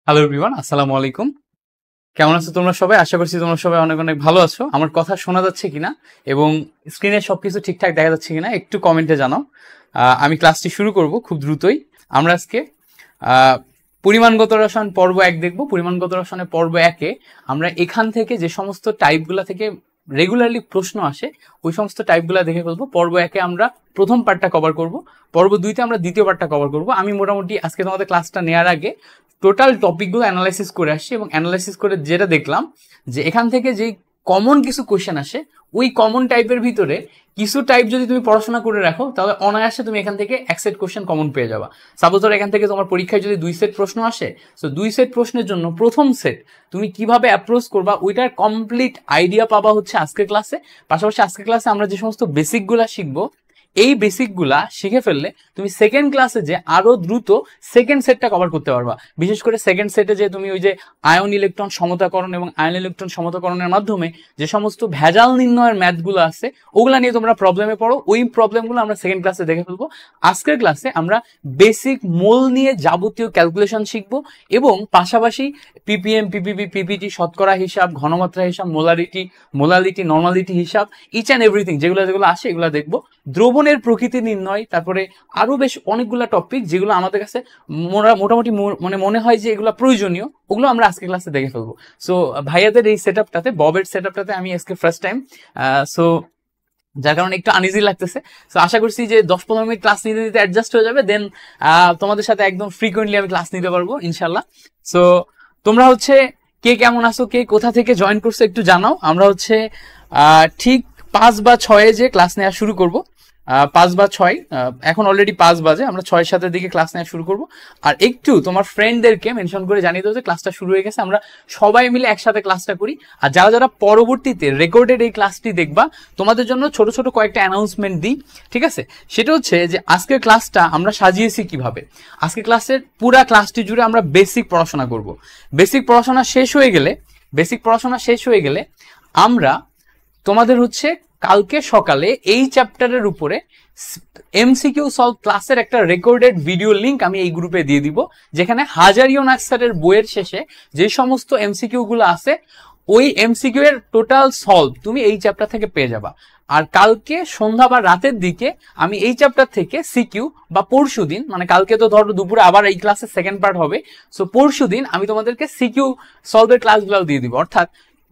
Hello everyone, আসসালামু আলাইকুম। কেমন আছো তোমরা সবাই? আশা করছি তোমরা সবাই অনেক অনেক ভালো আছো। আমার কথা শোনা যাচ্ছে কিনা এবং স্ক্রিনে সবকিছু ঠিকঠাক দেখা যাচ্ছে কিনা একটু কমেন্টে জানাও। আমি ক্লাসটি শুরু করব খুব দ্রুতই। আমরা আজকে আহ, পরিমাণগত রসায়ন পর্ব 1 দেখব। পরিমাণগত রসায়নের পর্ব 1-এ আমরা এখান থেকে যে সমস্ত টাইপগুলা থেকে রেগুলারলি প্রশ্ন আসে ওই সমস্ত টাইপগুলা দেখে ফেলবো। পর্ব 1-এ আমরা প্রথম পার্টটা কভার করব, পর্ব 2-তে আমরা দ্বিতীয় পার্টটা কভার করব। আমি মোটামুটি আজকে তোমাদের ক্লাসটা নেওয়ার আগে টোটাল টপিকগুলো অ্যানালাইসিস করে আসছি এবং অ্যানালাইসিস করে যেটা দেখলাম যে এখান থেকে যে কমন কিছু কোশ্চেন আসে ওই কমন টাইপের ভিতরে কিছু টাইপ যদি তুমি পড়াশোনা করে রাখো তাহলে অনায়াসে তুমি এখান থেকে এক সেট কোশ্চেন কমন পেয়ে যাবা। সাপোজ ধরো এখান থেকে তোমার পরীক্ষায় যদি 2 সেট প্রশ্ন আসে, তো 2 সেট প্রশ্নের জন্য প্রথম সেট তুমি কিভাবে অ্যাপ্রোচ করবা ওইটার কমপ্লিট আইডিয়া পাবা হচ্ছে আজকের ক্লাসে। পাশাপাশি আজকের ক্লাসে আমরা যে সমস্ত বেসিকগুলা শিখবো এই বেসিকগুলা শিখে ফেললে তুমি সেকেন্ড ক্লাসে যে আরো দ্রুত সেকেন্ড সেটটা কভার করতে পারবা। বিশেষ করে সেকেন্ড সেটে যে তুমি ওই যে আয়ন ইলেকট্রন সমতাকরণ এবং আয়ন ইলেকট্রন সমতাকরণের মাধ্যমে যে সমস্ত ভেজাল নির্ণয়ের ম্যাথগুলো আছে ওগুলা নিয়ে তোমরা প্রবলেমে পড়ো, ওই প্রবলেমগুলো আমরা সেকেন্ড ক্লাসে দেখে ফেলবো। আজকের ক্লাসে আমরা বেসিক মোল নিয়ে যাবতীয় ক্যালকুলেশন শিখবো এবং পাশাপাশি পিপিএম, পিপিবি, পিপিটি, শতকরা হিসাব, ঘনমাত্রা হিসাব, মোলালিটি, নর্মালিটি হিসাব, ইচ অ্যান্ড এভরিথিং যেগুলো আসে এগুলো দেখবো। দ্রবণের প্রকৃতি নির্ণয়, তারপরে আরো বেশ অনেকগুলা টপিক যেগুলো আমাদের কাছে মোটামুটি মানে মনে হয় যে এগুলো প্রয়োজনীয়, ওগুলো আমরা আজকে ক্লাসে দেখে ফেলবো। সো ভাইয়াদের এই সেট আপটাতে, ববের সেট আপটাতে আমি আজকে ফার্স্ট টাইম, সো যার কারণে একটু আনইজি লাগতেছে। সো আশা করছি যে 10-15 মিনিট ক্লাস নিতে নিতে অ্যাডজাস্ট হয়ে যাবে, দেন তোমাদের সাথে একদম ফ্রিকোয়েন্টলি আমি ক্লাস নিতে পারবো ইনশাল্লাহ। সো তোমরা হচ্ছে কে কেমন আছো, কে কোথা থেকে জয়েন করছো একটু জানাও। আমরা হচ্ছে ঠিক 5 বা 6-এ যে ক্লাস নেওয়া শুরু করব, 5 বা 6, এখন অলরেডি 5 বাজে, আমরা 6-7-এর দিকে ক্লাস নেওয়া শুরু করব। আর একটু তোমার ফ্রেন্ডদেরকে মেনশন করে জানিয়ে দাও যে ক্লাসটা শুরু হয়ে গেছে, আমরা সবাই মিলে একসাথে ক্লাসটা করি। আর যারা যারা পরবর্তীতে রেকর্ডেড এই ক্লাসটি দেখবা তোমাদের জন্য ছোট ছোট কয়েকটা অ্যানাউন্সমেন্ট দিই, ঠিক আছে? সেটা হচ্ছে যে আজকের ক্লাসটা আমরা সাজিয়েছি কিভাবে। আজকে ক্লাসের পুরা ক্লাসটি জুড়ে আমরা বেসিক পড়াশোনা করব। বেসিক পড়াশোনা শেষ হয়ে গেলে আমরা তোমাদের হচ্ছে কালকে সকালে এই চ্যাপ্টারের উপরে এমসিকিউ সলভ ক্লাসের একটা রেকর্ডেড ভিডিও লিংক আমি এই গ্রুপে দিয়ে দিব, যেখানে হাজারিয়ন আক্তারের বইয়ের শেষে যে সমস্ত এমসিকিউ গুলো আছে ওই এমসিকিউ এর টোটাল সলভ তুমি এই চ্যাপ্টার থেকে পেয়ে যাবা। আর কালকে সন্ধ্যা বা রাতের দিকে আমি এই চ্যাপ্টার থেকে সিকিউ, বা পরশু দিন, মানে কালকে তো ধরো দুপুরে আবার এই ক্লাসের সেকেন্ড পার্ট হবে, সো পরশু দিন আমি তোমাদেরকে সিকিউ সলভের ক্লাসগুলো দিয়ে দিব। অর্থাৎ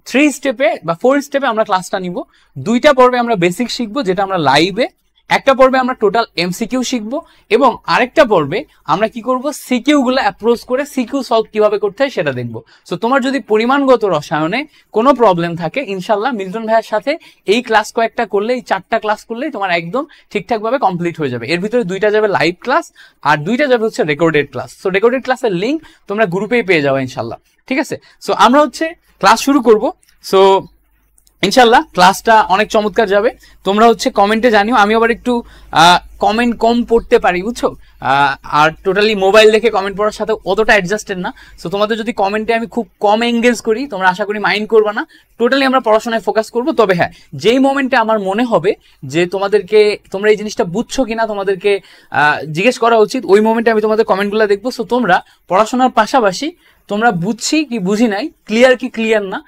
3 স্টেপে বা 4 স্টেপে আমরা ক্লাসটা নিব। 2টা পর্বে আমরা বেসিক শিখবো যেটা আমরা লাইভে, একটা পর্বে আমরা টোটাল এমসিকিউ শিখবো এবং আরেকটা পর্বে আমরা কি করব, সিকিউ গুলো অ্যাপ্রোচ করে সিকিউ সলভ কিভাবে করতে হয় সেটা দেখবো। সো তোমার যদি পরিমাণগত রসায়নে কোনো প্রবলেম থাকে, ইনশাল্লাহ মিল্টন ভাইয়ের সাথে এই ক্লাস কয়েকটা করলে, এই 4টা ক্লাস করলেই তোমার একদম ঠিকঠাক ভাবে কমপ্লিট হয়ে যাবে। এর ভিতরে 2টা যাবে লাইভ ক্লাস আর 2টা যাবে হচ্ছে রেকর্ডেড ক্লাস। সো রেকর্ডেড ক্লাসের লিঙ্ক তোমরা গ্রুপেই পেয়ে যাবে ইনশাল্লাহ, ঠিক আছে? সো আমরা হচ্ছে ক্লাস শুরু করব। সো ইনশাল্লাহ ক্লাসটা অনেক চমৎকার যাবে। তোমরা হচ্ছে কমেন্টে জানিও, আমি আবার একটু কমেন্ট কম পড়তে পারি, বুঝছো? আর টোটালি মোবাইল দেখে কমেন্ট পড়ার সাথে অতটা অ্যাডজাস্টেড না। সো তোমাদের যদি কমেন্টে আমি খুব কম এঙ্গেজ করি তোমরা আশা করি মাইন্ড করবা না। টোটালি আমরা পড়াশোনায় ফোকাস করব। তবে হ্যাঁ, যেই মোমেন্টে আমার মনে হবে যে তোমরা এই জিনিসটা বুঝছো কিনা তোমাদেরকে জিজ্ঞেস করা উচিত, ওই মোমেন্টে আমি তোমাদের কমেন্টগুলো দেখবো। সো তোমরা পড়াশোনার পাশাপাশি তোমরা বুঝছি কি বুঝি নাই, ক্লিয়ার কি ক্লিয়ার না,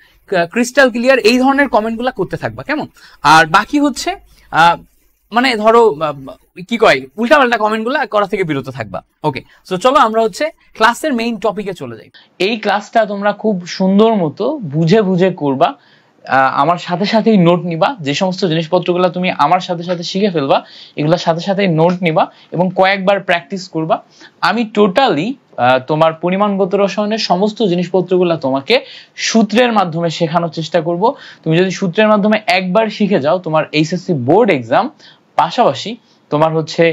ক্রিস্টাল ক্লিয়ার, এই ধরনের কমেন্টগুলো করতে থাকবা, কেমন? আর বাকি হচ্ছে মানে ধরো কি কয় উল্টাপাল্টা কমেন্টগুলো করা থেকে বিরত থাকবা। ওকে, সো চলো আমরা হচ্ছে ক্লাসের মেইন টপিকে চলে যাই। এই ক্লাসটা তোমরা খুব সুন্দর মতো বুঝে বুঝে করবা, আমার সাথে সাথেই নোট নিবা। যে সমস্ত জিনিসপত্রগুলো তুমি আমার সাথে সাথে শিখে ফেলবা এগুলোর সাথে সাথেই নোট নিবা এবং কয়েকবার প্র্যাকটিস করবা। আমি টোটালি তোমার পরিমাণগত রসায়নের সমস্ত জিনিসপত্রগুলো তোমাকে সূত্রের মাধ্যমে শেখানোর চেষ্টা করব। তুমি যদি সূত্রের মাধ্যমে একবার শিখে যাও তোমার এইচএসসি বোর্ড এক্সাম, পাশাপাশি তোমার হচ্ছে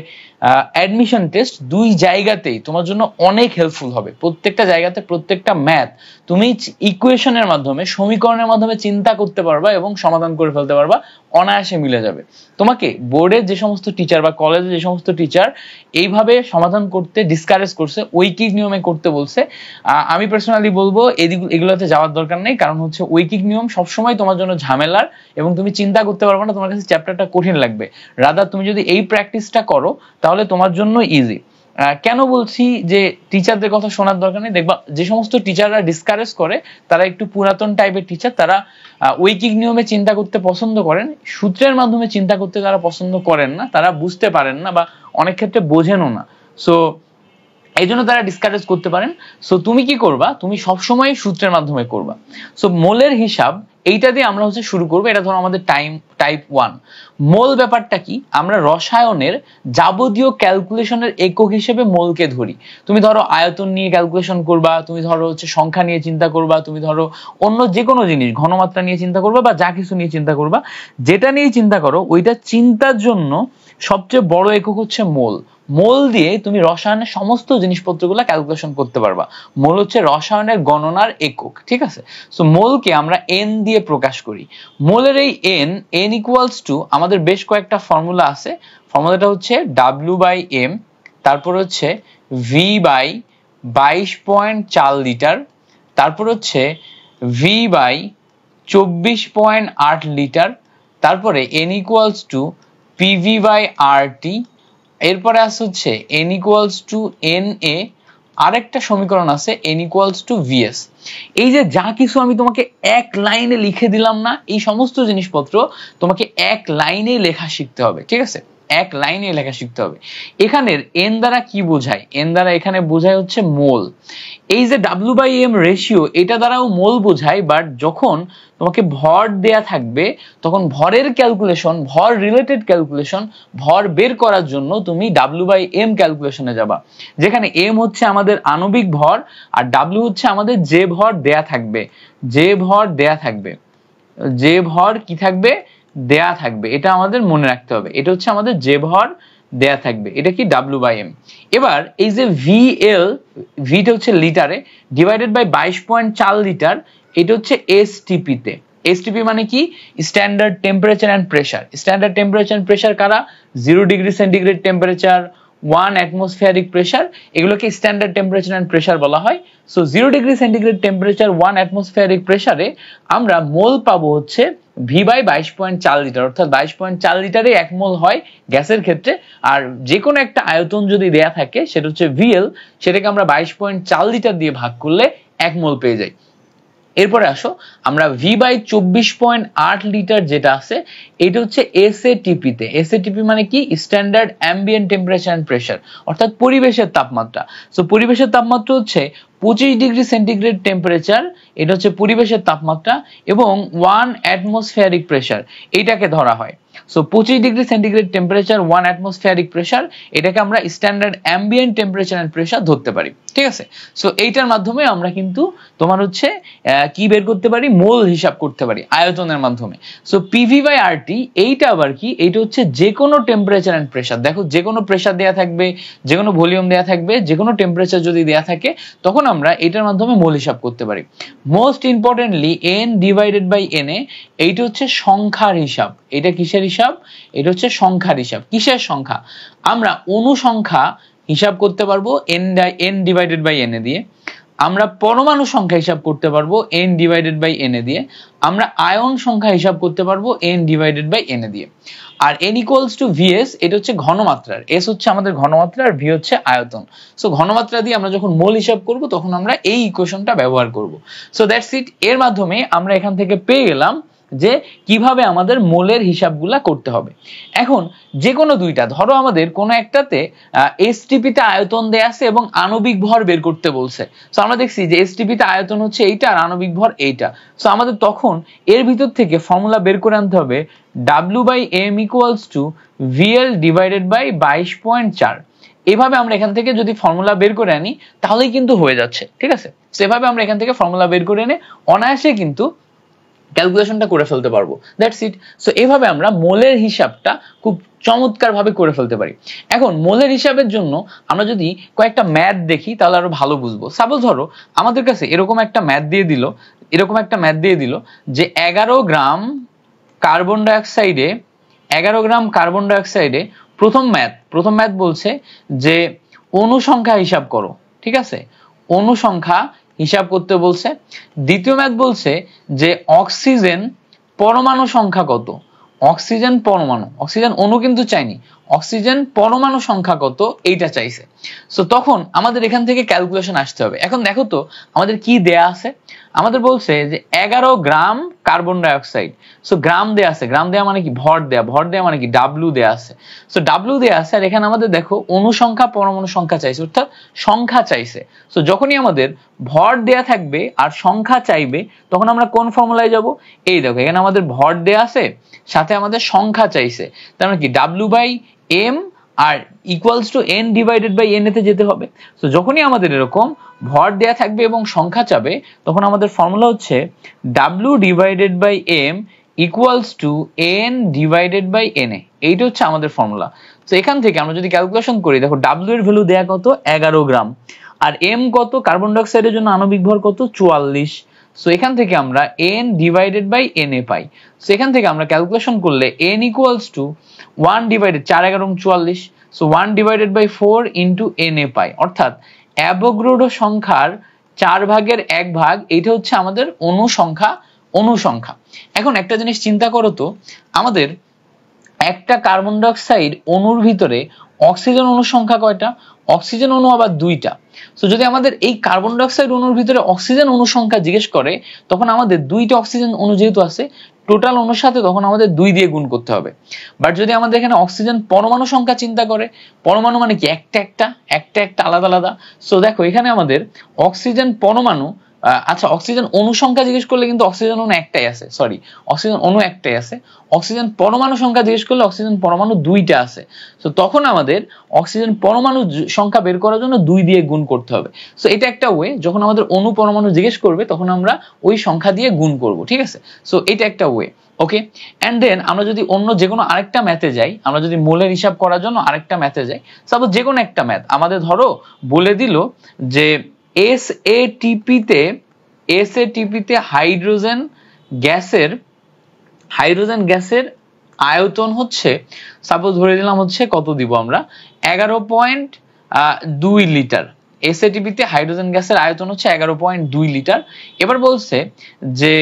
অ্যাডমিশন টেস্ট, 2 জায়গাতেই তোমার জন্য অনেক হেল্পফুল হবে। প্রত্যেকটা জায়গাতে প্রত্যেকটা ম্যাথ তুমি ইকুয়েশনের মাধ্যমে, সমীকরণের মাধ্যমে চিন্তা করতে পারবা এবং সমাধান করে ফেলতে পারবা, অনায়াসে মিলে যাবে। তোমাকে বোর্ডের যে সমস্ত টিচার বা কলেজে যে সমস্ত টিচার এইভাবে সমাধান করতে ডিসকারেজ করছে, ঐকিক নিয়মে করতে বলছে, আমি পার্সোনালি বলবো এগুলোতে যাওয়ার দরকার নেই। কারণ হচ্ছে ঐকিক নিয়ম সবসময় তোমার জন্য ঝামেলার এবং তুমি চিন্তা করতে পারবে না, তোমার কাছে চ্যাপ্টারটা কঠিন লাগবে। রাদার তুমি যদি এই প্র্যাকটিসটা করো তাহলে তোমার জন্য ইজি। কেন বলছি যে টিচারদের কথা শোনার দরকার নেই? দেখবা যে সমস্ত টিচাররা ডিসকারেজ করে তারা একটু পুরাতন টাইপের টিচার, তারা ঐকিক নিয়মে চিন্তা করতে পছন্দ করেন, সূত্রের মাধ্যমে চিন্তা করতে তারা পছন্দ করেন না, তারা বুঝতে পারেন না বা অনেক ক্ষেত্রে বোঝেনও না। সো এই জন্য তারা ডিসকারেজ করতে পারেন। সো তুমি কি করবা, তুমি সবসময় সূত্রের মাধ্যমে করবা। সো মোলের হিসাব এইটা দিয়ে আমরা হচ্ছে শুরু করবো। এটা ধরো আমাদের টাইপ 1। মোল ব্যাপারটা কি, আমরা রসায়নের যাবতীয় ক্যালকুলেশনের একক হিসেবে মোলকে ধরি। তুমি ধরো আয়তন নিয়ে ক্যালকুলেশন করবা, তুমি ধরো হচ্ছে সংখ্যা নিয়ে চিন্তা করবা, তুমি ধরো অন্য যে কোনো জিনিস ঘনমাত্রা নিয়ে চিন্তা করবা বা যা কিছু নিয়ে চিন্তা করবা, যেটা নিয়ে চিন্তা করো ওইটা চিন্তার জন্য সবচেয়ে বড় একক হচ্ছে মোল। মোল দিয়ে তুমি রসায়নের সমস্ত জিনিসপত্রগুলো ক্যালকুলেশন করতে পারবা। মোল হচ্ছে রসায়নের গণনার একক, ঠিক আছে? সো মোলকে আমরা এন দিয়ে প্রকাশ করি। মোলের এই এন ইকুয়ালস টু আমাদের বেশ কয়েকটা ফর্মুলা আছে। ফর্মুলাটা হচ্ছে W/m, তারপর হচ্ছে V/22.4 লিটার, তারপর হচ্ছে V/24.8 লিটার, তারপরে n ইকুয়ালস টু PV/RT, এরপরে আছে হচ্ছে n ইকুয়ালস টু NA, আরেকটা সমীকরণ আছে n ইকুয়ালস টু VS। এই যে যা কিছু আমি তোমাকে এক লাইনে লিখে দিলাম না, এই সমস্ত জিনিসপত্র তোমাকে এক লাইনেই লেখা শিখতে হবে, ঠিক আছে? এক লাইনে লেখা শিখতে হবে। এখানের এন দ্বারা কি বোঝায়? এন দ্বারা এখানে বোঝায় হচ্ছে মোল। এই যে W/m রেশিও, এটা দ্বারাও মোল বোঝায়, বাট যখন তোমাকে ভর দেয়া থাকবে তখন ভরের ক্যালকুলেশন, ভর রিলেটেড ক্যালকুলেশন, ভর বের করার জন্য তুমি W/m ক্যালকুলেশনে যাবা, যেখানে m হচ্ছে আমাদের আণবিক ভর আর W হচ্ছে আমাদের যে ভর দেয়া থাকবে, যে ভর দেয়া থাকবে, যে ভর কি থাকবে, দেয়া থাকবে। এটা আমাদের মনে রাখতে হবে, এটা হচ্ছে আমাদের যে ভর দেয়া থাকবে, এটা কি W/m। এবার এই যে VL, ভিটা হচ্ছে লিটারে, ডিভাইডেড বাই 22.4 লিটার, এটা হচ্ছে STP তে। STP মানে কি? Standard temperature and pressure. Standard temperature and pressure কারা? 0 degree centigrade temperature, 1 atmospheric pressure, এগুলোকে স্ট্যান্ডার্ড টেম্পারেচার এন্ড প্রেসার বলা হয়। So 0 degree centigrade temperature, 1 atmospheric প্রেসারে আমরা মোল পাবো হচ্ছে V/22.4 লিটার, অর্থাৎ 22.4 লিটারে 1 মোল হয় গ্যাসের ক্ষেত্রে। আর যে কোনো একটা আয়তন যদি দেয়া থাকে সেটা হচ্ছে VL, সেটাকে আমরা 22.4 লিটার দিয়ে ভাগ করলে 1 মোল পেয়ে যাই। এরপরে আসো আমরা V/24.8 লিটার যেটা আছে এটা হচ্ছে SATP তে। SATP মানে কি? Standard ambient temperature and pressure, অর্থাৎ পরিবেশের তাপমাত্রা। সো পরিবেশের তাপমাত্রা হচ্ছে 25 ডিগ্রি সেন্টিগ্রেড টেম্পারেচার, এটা হচ্ছে পরিবেশের তাপমাত্রা, এবং 1 অ্যাটমসফিয়ারিক প্রেসার এইটাকে ধরা হয়। So 25 degree centigrade temperature, 1 atmospheric pressure, এটাকে আমরা standard ambient temperature and pressure ধরতে পারি, ঠিক আছে? সো এইটার মাধ্যমে আমরা কিন্তু তোমার হচ্ছে কি বের করতে পারি? মোল হিসাব করতে পারি আয়তনের মাধ্যমে। সো PV/RT এইটা আবার কি? এইটা হচ্ছে যে কোনো টেম্পারেচার এন্ড প্রেসার। দেখো যে কোনো প্রেসার দেয়া থাকবে, যে কোনো ভলিউম দেয়া থাকবে, যে কোনো টেম্পারেচার যদি দেয়া থাকে তখন আমরা এটার মাধ্যমে মোল হিসাব করতে পারি। মোস্ট ইম্পর্টেন্টলি N/NA, এইটা হচ্ছে সংখ্যার হিসাব। এটা কিসের হিসাব? এটা হচ্ছে সংখ্যার হিসাব। কিসের সংখ্যা? আমরা অনুসংখ্যা হিসাব করতে পারবো N/NA দিয়ে, আমরা পরমাণু সংখ্যা হিসাব করতে পারবো N/NA দিয়ে, আমরা আয়ন সংখ্যা হিসাব করতে পারবো N/NA দিয়ে। আর N ইকুয়ালস টু VS, এটা হচ্ছে ঘনমাত্রার, S হচ্ছে আমাদের ঘনমাত্রা আর V হচ্ছে আয়তন। সো ঘনমাত্রা দিয়ে আমরা যখন মোল হিসাব করব তখন আমরা এই ইকুয়েশনটা ব্যবহার করব। So that's it. এর মাধ্যমে আমরা এখান থেকে পেয়ে গেলাম যে কিভাবে আমাদের মোলের হিসাবগুলা করতে হবে। এখন যে কোনো দুইটা, ধরো আমাদের কোনো একটাতে STP তে আয়তন দেয়া আছে এবং আণবিক ভর বের করতে বলছে। সো আমরা দেখছি যে STP তে আয়তন হচ্ছে এইটা আর আণবিক ভর এইটা। সো আমাদের তখন এর ভিতর থেকে ফর্মুলা বের করে আনতে হবে W/m equals to VL divided by 22.4। এভাবে আমরা এখান থেকে যদি ফর্মুলা বের করে আনি তাহলেই কিন্তু হয়ে যাচ্ছে, ঠিক আছে? সেভাবে আমরা এখান থেকে ফর্মুলা বের করে এনে অনায়াসে কিন্তু ক্যালকুলেশনটা করে ফেলতে পারবো। That's it. সো এভাবে আমরা মোলের হিসাবটা খুব চমৎকার ভাবে করে ফেলতে পারি। এখন মোলের হিসাবের জন্য আমরা যদি কয়েকটা ম্যাথ দেখি তাহলে আরো ভালো বুঝবো। সাপোজ ধরো আমাদের কাছে এরকম একটা ম্যাথ দিয়ে দিল, যে 11 গ্রাম কার্বন ডাইঅক্সাইডে প্রথম ম্যাথ বলছে যে অনুসংখ্যা হিসাব করো, ঠিক আছে? অনুসংখ্যা হিসাব করতে বলছে। দ্বিতীয় ম্যাথ বলছে যে অক্সিজেন পরমাণু সংখ্যা কত, অক্সিজেন পরমাণু, অক্সিজেন অণু কিন্তু চাইনি, অক্সিজেন পরমাণু সংখ্যা কত এইটা চাইছে। সো তখন আমাদের এখান থেকে ক্যালকুলেশন আসতে হবে। এখন দেখো তো আমাদের কি দেয়া আছে, আমাদের বলছে যে 11 গ্রাম কার্বন ডাই অক্সাইড। সো গ্রাম দেয়া আছে, গ্রাম দেয়া মানে কি ভর দেয়া, ভর দেয়া মানে কি ডাব্লিউ দেয়া আছে। সো ডাব্লিউ দেয়া আছে, আর এখানে আমাদের দেখো অণু সংখ্যা পরমাণু সংখ্যা চাইছে, অর্থাৎ সংখ্যা চাইছে। সো যখনই আমাদের ভর দেয়া থাকবে আর সংখ্যা চাইবে তখন আমরা কোন ফর্মুলায় যাব, এই দেখো এখানে আমাদের ভর দেয়া আছে সাথে আমাদের সংখ্যা চাইছে, তার মানে কি W by M R equals to N divided by N এতে যেতে হবে। তো যখনই আমাদের এরকম ভর দেয়া থাকবে এবং সংখ্যা চাবে তখন আমাদের ফর্মুলা হচ্ছে W divided by M equals to N divided by N A, এইটা হচ্ছে আমাদের ফর্মুলা। তো এখান থেকে আমরা যদি ক্যালকুলেশন করি, দেখো ডাব্লিউ এর ভ্যালু দেয়া কত 11 গ্রাম, আর এম কত, কার্বন ডাই অক্সাইডের জন্য আণবিক ভর কত 44। সো এখান থেকে আমরা n divided by N A পাই। সো এখান থেকে আমরা ক্যালকুলেশন করলে n equals to 1 divided 4 11 44, so 1 divided by 4 into N A পাই, অর্থাৎ অ্যাভোগাড্রো সংখ্যার 4 ভাগের 1 ভাগ, এইটা হচ্ছে আমাদের অণু সংখ্যা, অণু সংখ্যা। এখন একটা জিনিস চিন্তা করো তো, আমাদের একটা কার্বন ডাই অক্সাইড অণুর ভিতরে অক্সিজেন অণুর সংখ্যা কয়টা, অক্সিজেন অণু আবার 2টা। সো যদি আমাদের এই কার্বন ডাই অক্সাইড অণুর ভিতরে অক্সিজেন অণু সংখ্যা জিজ্ঞেস করে তখন আমাদের 2টা অক্সিজেন অণু যেহেতু আছে টোটাল অণুর সাথে তখন আমাদের 2 দিয়ে গুণ করতে হবে। বাট যদি আমাদের এখানে অক্সিজেন পরমাণু সংখ্যা চিন্তা করে, পরমাণু মানে কি একটা একটা আলাদা আলাদা। সো দেখো এখানে আমাদের অক্সিজেন পরমাণু, আচ্ছা অক্সিজেন অণু সংখ্যা জিজ্ঞেস করলে কিন্তু অক্সিজেন অণু একটাই আছে, সরি অক্সিজেন অণু একটাই আছে, অক্সিজেন পরমাণু সংখ্যা জিজ্ঞেস করলে অক্সিজেন পরমাণু 2টা আছে। সো তখন আমাদের অক্সিজেন পরমাণু সংখ্যা বের করার জন্য 2 দিয়ে গুণ করতে হবে। সো এটা একটা ওয়ে, যখন আমাদের অণু পরমাণু জিজ্ঞেস করবে তখন আমরা ওই সংখ্যা দিয়ে গুণ করব, ঠিক আছে। সো এটা একটা ওয়ে, ওকে। এন্ড দেন আমরা যদি অন্য যে কোনো আরেকটা ম্যাথে যাই, আমরা যদি মোলের হিসাব করার জন্য আরেকটা ম্যাথে যাই, সাপোজ যে কোনো একটা ম্যাথ আমাদের ধরো বলে দিল যে এসএটিপিতে হাইড্রোজেন গ্যাসের আয়তন হচ্ছে, সাপোজ ধরে দিলাম হচ্ছে কত দিব আমরা 11.2 লিটার। এসএটিপিতে হাইড্রোজেন গ্যাসের আয়তন হচ্ছে 11.2 লিটার। এবার বলছে যে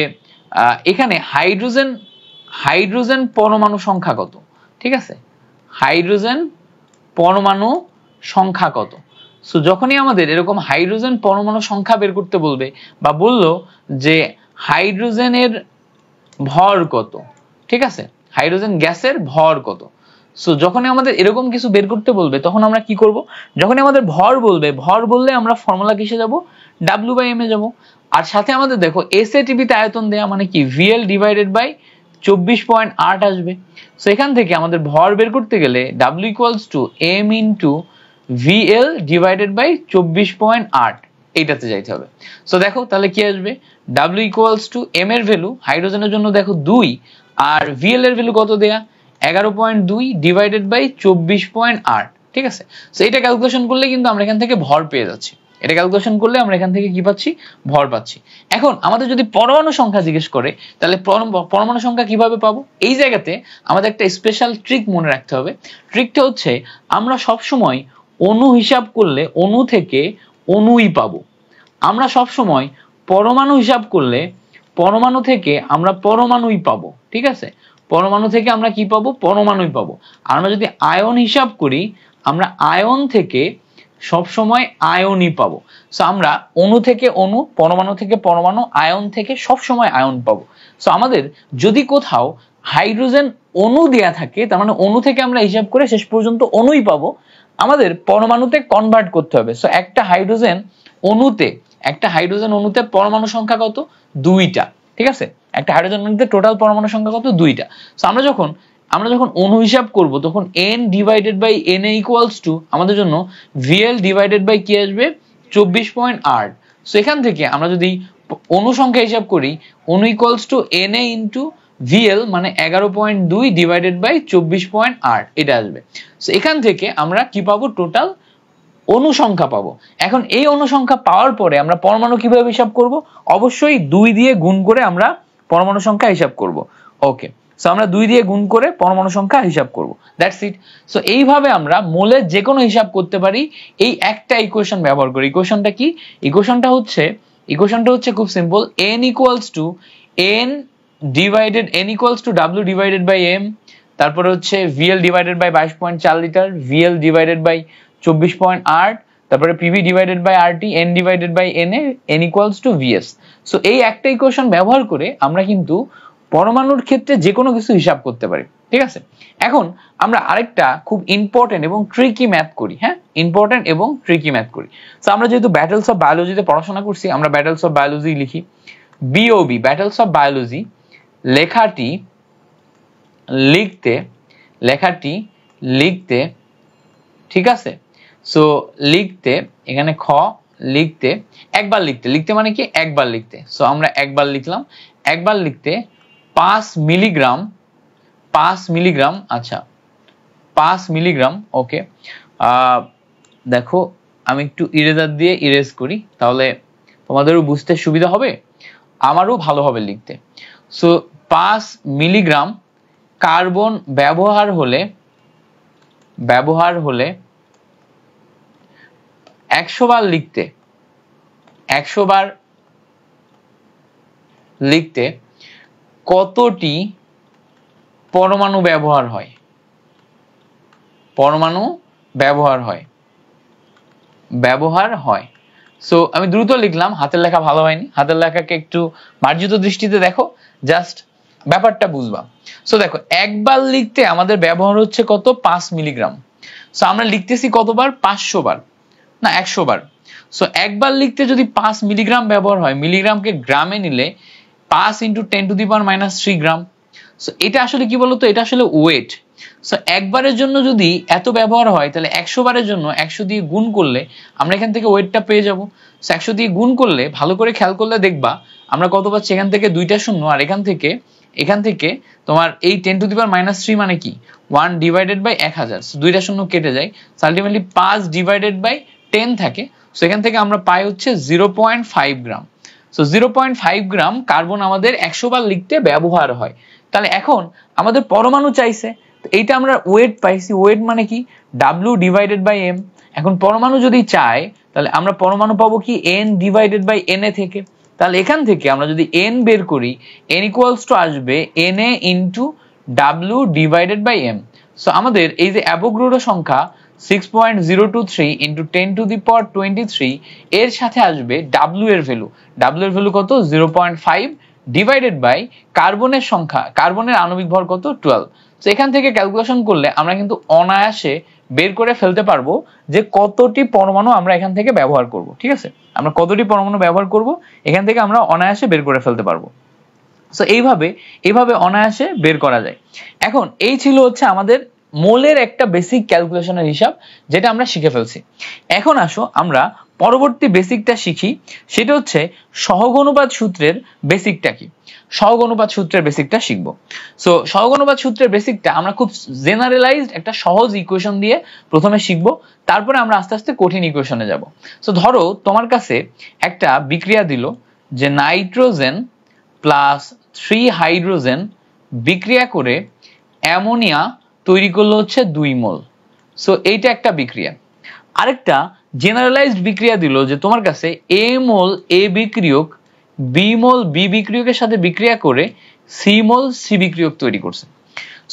এখানে হাইড্রোজেন পরমাণু সংখ্যা কত, ঠিক আছে, হাইড্রোজেন পরমাণু সংখ্যা কত। সো যখনই আমাদের এরকম হাইড্রোজেন পরমাণু সংখ্যা বের করতে বলবে বা বললো যে হাইড্রোজেনের ভর কত, ঠিক আছে, হাইড্রোজেন গ্যাসের ভর কত। সো যখনই আমাদের এরকম কিছু বের করতে বলবে তখন আমরা কি করব, যখনই আমাদের ভর বললে আমরা ফর্মুলা কিসে যাব, ডাব্লিউ বাই এম এ যাব। আর সাথে আমাদের দেখো এসএটিপিতে আয়তন দেয়া মানে কি ভিএল ডিভাইডেড বাই 24.8 আসবে। সো এখান থেকে আমাদের ভর বের করতে গেলে W equals to M into VL divided by 24.8 এইটাতে যাইতে হবে। সো দেখো তাহলে কি আসবে, ডাব্লিউ ইকুয়ালস টু এম এর ভ্যালু হাইড্রোজেনের জন্য দেখো 2 আর ভিএল এর ভ্যালু কত দেয়া 11.2 ডিভাইডেড বাই 24.8, ঠিক আছে। সো এটা ক্যালকুলেশন করলে কিন্তু আমরা এখান থেকে ভর পেয়ে যাচ্ছি, এটা ক্যালকুলেশন করলে আমরা এখান থেকে কি পাচ্ছি, ভর পাচ্ছি। এখন আমাদের যদি পরমাণু সংখ্যা জিজ্ঞেস করে তাহলে পরমাণু সংখ্যা কিভাবে পাবো, এই জায়গাতে আমাদের একটা স্পেশাল ট্রিক মনে রাখতে হবে। ট্রিকটা হচ্ছে আমরা সব সময় অণু হিসাব করলে অণু থেকে অণুই পাবো, আমরা সব সময় পরমাণু হিসাব করলে পরমাণু থেকে আমরা পরমাণুই পাবো, ঠিক আছে, পরমাণু থেকে আমরা কি পাবো, পরমাণুই পাবো। আর আমরা যদি আয়ন হিসাব করি আমরা আয়ন থেকে সব সময় আয়নই পাবো। সো আমরা অণু থেকে অণু, পরমাণু থেকে পরমাণু, আয়ন থেকে সব সময় আয়ন পাবো। সো আমাদের যদি কোথাও হাইড্রোজেন অণু দেয়া থাকে তার মানে অণু থেকে আমরা হিসাব করে শেষ পর্যন্ত অণুই পাবো, আমাদের পরমাণুতে কনভার্ট করতে হবে। সো একটা হাইড্রোজেন অণুতে পরমাণু সংখ্যা কত, 2টা, ঠিক আছে, একটা হাইড্রোজেন অণুতে টোটাল পরমাণু সংখ্যা কত, 2টা। সো আমরা যখন অণু হিসাব করব তখন n divided by na equals to আমাদের জন্য vl ডিভাইডেড বাই কি আসবে 24.8। সো এখান থেকে আমরা যদি অণু সংখ্যা হিসাব করি অণু equals to na into vl মানে 11.2 ডিভাইডেড বাই 24.8 এটা আসবে। সো এখান থেকে আমরা কি পাবো, টোটাল অণু সংখ্যা পাবো। এখন এই অণু সংখ্যা পাওয়ার পরে আমরা পরমাণু কিভাবে হিসাব করব, অবশ্যই 2 দিয়ে গুণ করে আমরা পরমাণু সংখ্যা হিসাব করব, ওকে। সো আমরা 2 দিয়ে গুণ করে পরমাণু সংখ্যা হিসাব করব, দ্যাটস ইট। সো এইভাবে আমরা মোলের যে কোনো হিসাব করতে পারি এই একটা ইকুয়েশন ব্যবহার করে। ইকুয়েশনটা কি, ইকুয়েশনটা হচ্ছে খুব simple, n equals to n divided n equals to w divided by m, তারপরে হচ্ছে VL divided by 22.4 litre, VL divided by 24.8, তারপরে PV divided by RT, n divided by NA, n equals to VS। So এই একটা equation ব্যবহার করে আমরা কিন্তু পরমাণুর ক্ষেত্রে যে কোনো কিছু হিসাব করতে পারি, ঠিক আছে। এখন আমরা আরেকটা খুব ইম্পর্টেন্ট এবং ট্রিকি ম্যাথ করি, হ্যাঁ, ইম্পর্টেন্ট এবং ট্রিকি ম্যাথ করি। সো আমরা যেহেতু ব্যাটলস অফ বায়োলজিতে পড়াশোনা করছি, আমরা ব্যাটলস অফ বায়োলজি লিখি। BOB, ব্যাটলস অফ বায়োলজি লেখাটি লিখতে, ঠিক আছে। সো লিখতে, এখানে খ লিখতে, একবার লিখতে মানে কি একবার লিখতে। সো আমরা একবার লিখলাম, একবার লিখতে 5 মিলিগ্রাম, আচ্ছা 5 মিলিগ্রাম, ওকে। দেখো আমি একটু ইরেজার দিয়ে ইরেজ করি, তাহলে তোমাদেরও বুঝতে সুবিধা হবে, আমারও ভালো হবে লিখতে। সো 5 মিলিগ্রাম কার্বন ব্যবহার হলে 100 বার লিখতে কতটি পরমাণু ব্যবহার হয়। সো আমি দ্রুত লিখলাম, হাতের লেখা ভালো হয়নি, হাতের লেখাকে একটু মার্জিত দৃষ্টিতে দেখো, জাস্ট ব্যাপারটা বুঝবা। সো দেখো একবার লিখতে আমাদের ব্যবহার হচ্ছে কত, 5 মিলিগ্রাম। সো আমরা লিখতেছি কতবার, 500 বার না 100 বার। সো একবার লিখতে যদি 5 মিলিগ্রাম ব্যবহার হয়, মিলিগ্রামকে গ্রামে নিলে 5 × 10⁻³ গ্রাম। সো এটা আসলে কি বলতো, এটা আসলে ওয়েট। সো একবারের জন্য যদি এত ব্যবহার হয়, তাহলে 100 বারের জন্য 100 দিয়ে গুণ করলে আমরা এখান থেকে ওয়েটটা পেয়ে যাব। সো 100 দিয়ে গুণ করলে ভালো করে খেয়াল করলে দেখবা আমরা কত পাচ্ছি, এখান থেকে 2টা শূন্য, আর এখান থেকে তোমার এই 10⁻³ মানে কি 1 ডিভাইডেড বাই 1000, 2টা শূন্য কেটে যায়, আলটিমেটলি 5 ডিভাইডেড বাই 10 থাকে। সো এখান থেকে আমরা পাই হচ্ছে 0.5 গ্রাম। সো 0.5 গ্রাম কার্বন আমাদের 100 বার লিখতে ব্যবহার হয়। তাহলে এখন আমাদের পরমাণু চাইছে, এইটা আমরা ওয়েট পাইছি, ওয়েট মানে কি W ডিভাইডেড বাই M। এখন পরমাণু যদি চাই, তাহলে আমরা পরমাণু পাবো কি N ডিভাইডেড বাই NA থেকে। তাহলে এখান থেকে আমরা যদি N বের করি, N ইকুয়ালস টু আসবে NA into W divided by M। So আমাদের এই যে অ্যাভোগাড্রো সংখ্যা 6.023 × 10⁻23 এর সাথে আসবে W এর ভ্যালু। W এর ভ্যালু কত, 0.5 ডিভাইডেড বাই কার্বনের সংখ্যা, কার্বনের আণবিক ভর কত, 12। তো এখান থেকে ক্যালকুলেশন করলে আমরা কিন্তু অনায়াসে বের করে ফেলতে পারবো যে কতটি পরমাণু আমরা এখান থেকে ব্যবহার করব, ঠিক আছে। আমরা কতটি পরমাণু ব্যবহার করব এখান থেকে আমরা অনায়াসে বের করে ফেলতে পারবো। সো এইভাবে অনায়াসে বের করা যায়। এখন এই ছিল হচ্ছে আমাদের মোলের একটা বেসিক ক্যালকুলেশনের হিসাব, যেটা আমরা শিখে ফেলছি। এখন আসো আমরা পরবর্তী বেসিকটা শিখি, সেটা হচ্ছে সহগ অনুপাত সূত্রের বেসিকটা কি। সহগ অনুপাত সূত্রের বেসিকটা শিখবো। সো সহগ অনুপাত সূত্রের বেসিকটা আমরা খুব জেনারেলাইজড একটা সহজ ইকুয়েশন দিয়ে প্রথমে শিখবো, তারপরে আমরা আস্তে আস্তে কঠিন ইকুয়েশনে যাব। সো ধরো তোমার কাছে একটা বিক্রিয়া দিল যে নাইট্রোজেন প্লাস 3 হাইড্রোজেন বিক্রিয়া করে অ্যামোনিয়া তৈরি করলো হচ্ছে 2 মোল। সো এইটা একটা বিক্রিয়া। আরেকটা জেনারেলাইজড বিক্রিয়া দিল যে তোমার কাছে A মোল A বিক্রিয়ক B মোল B বিক্রিয়কের সাথে বিক্রিয়া করে C মোল C বিক্রিয়ক তৈরি করছে।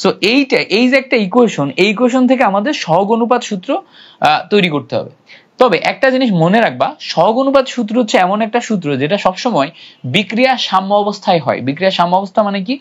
সো এই যে একটা ইকুয়েশন, এই ইকুয়েশন থেকে আমাদের সহগ অনুপাত সূত্র তৈরি করতে হবে। তবে একটা জিনিস মনে রাখবা, সহগ অনুপাত সূত্র হচ্ছে এমন একটা সূত্র যেটা সবসময় বিক্রিয়া সাম্য অবস্থায় হয়। বিক্রিয়া সাম্য অবস্থা মানে কি,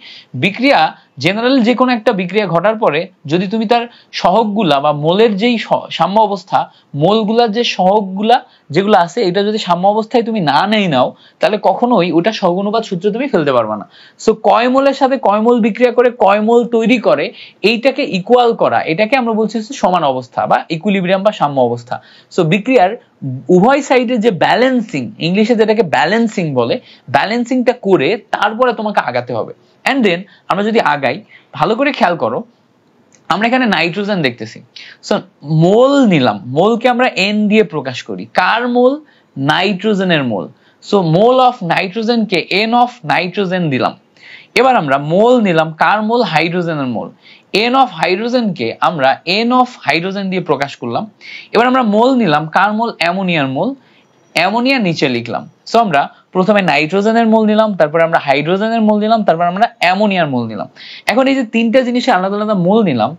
বিক্রিয়া জেনারেল যে কোনো একটা বিক্রিয়া ঘটার পরে যদি তুমি তার সহগগুলা বা মোলের যেই সাম্য অবস্থা, মোলগুলার যে সহগগুলা যেগুলো আছে, এটা যদি সাম্য অবস্থায় তুমি না নাও, তাহলে কখনোই ওটা সহগ অনুপাত সূত্র তুমি ফেলতে পারবে না। সো কয় মোলের সাথে কয় মোল বিক্রিয়া করে কয় মোল তৈরি করে, এইটাকে ইকুয়াল করা, এটাকে আমরা বলছি সমান অবস্থা বা ইকুইলিব্রিয়াম বা সাম্য অবস্থা। সো বিক্রিয়ার উভয় সাইডে যে ব্যালেন্সিং, ইংলিশে যেটাকে ব্যালেন্সিং বলে, ব্যালেন্সিংটা করে তারপরে তোমাকে আগাতে হবে। এন্ড দেন আমরা যদি আগাই, ভালো করে খেয়াল করো, আমরা এখানে নাইট্রোজেন দেখতেছি। সো মোল নিলাম, মোলকে আমরা N দিয়ে প্রকাশ করি। কার মোল, নাইট্রোজেনের মোল। সো মোল অফ নাইট্রোজেনকে N অফ নাইট্রোজেন দিলাম। এবার আমরা মোল নিলাম, কার মোল, হাইড্রোজেনের মোল। N অফ হাইড্রোজেনকে আমরা N অফ হাইড্রোজেন দিয়ে প্রকাশ করলাম। এবার আমরা মোল নিলাম, কার মোল, অ্যামোনিয়ার মোল। অ্যামোনিয়া নিচে লিখলাম। সো আমরা প্রথমে নাইট্রোজেনের মোল নিলাম, তারপর আমরা হাইড্রোজেনের মোল নিলাম, তারপর আমরা অ্যামোনিয়ার মোল নিলাম। এখন এই যে তিনটা জিনিসের আলাদা আলাদা মোল নিলাম,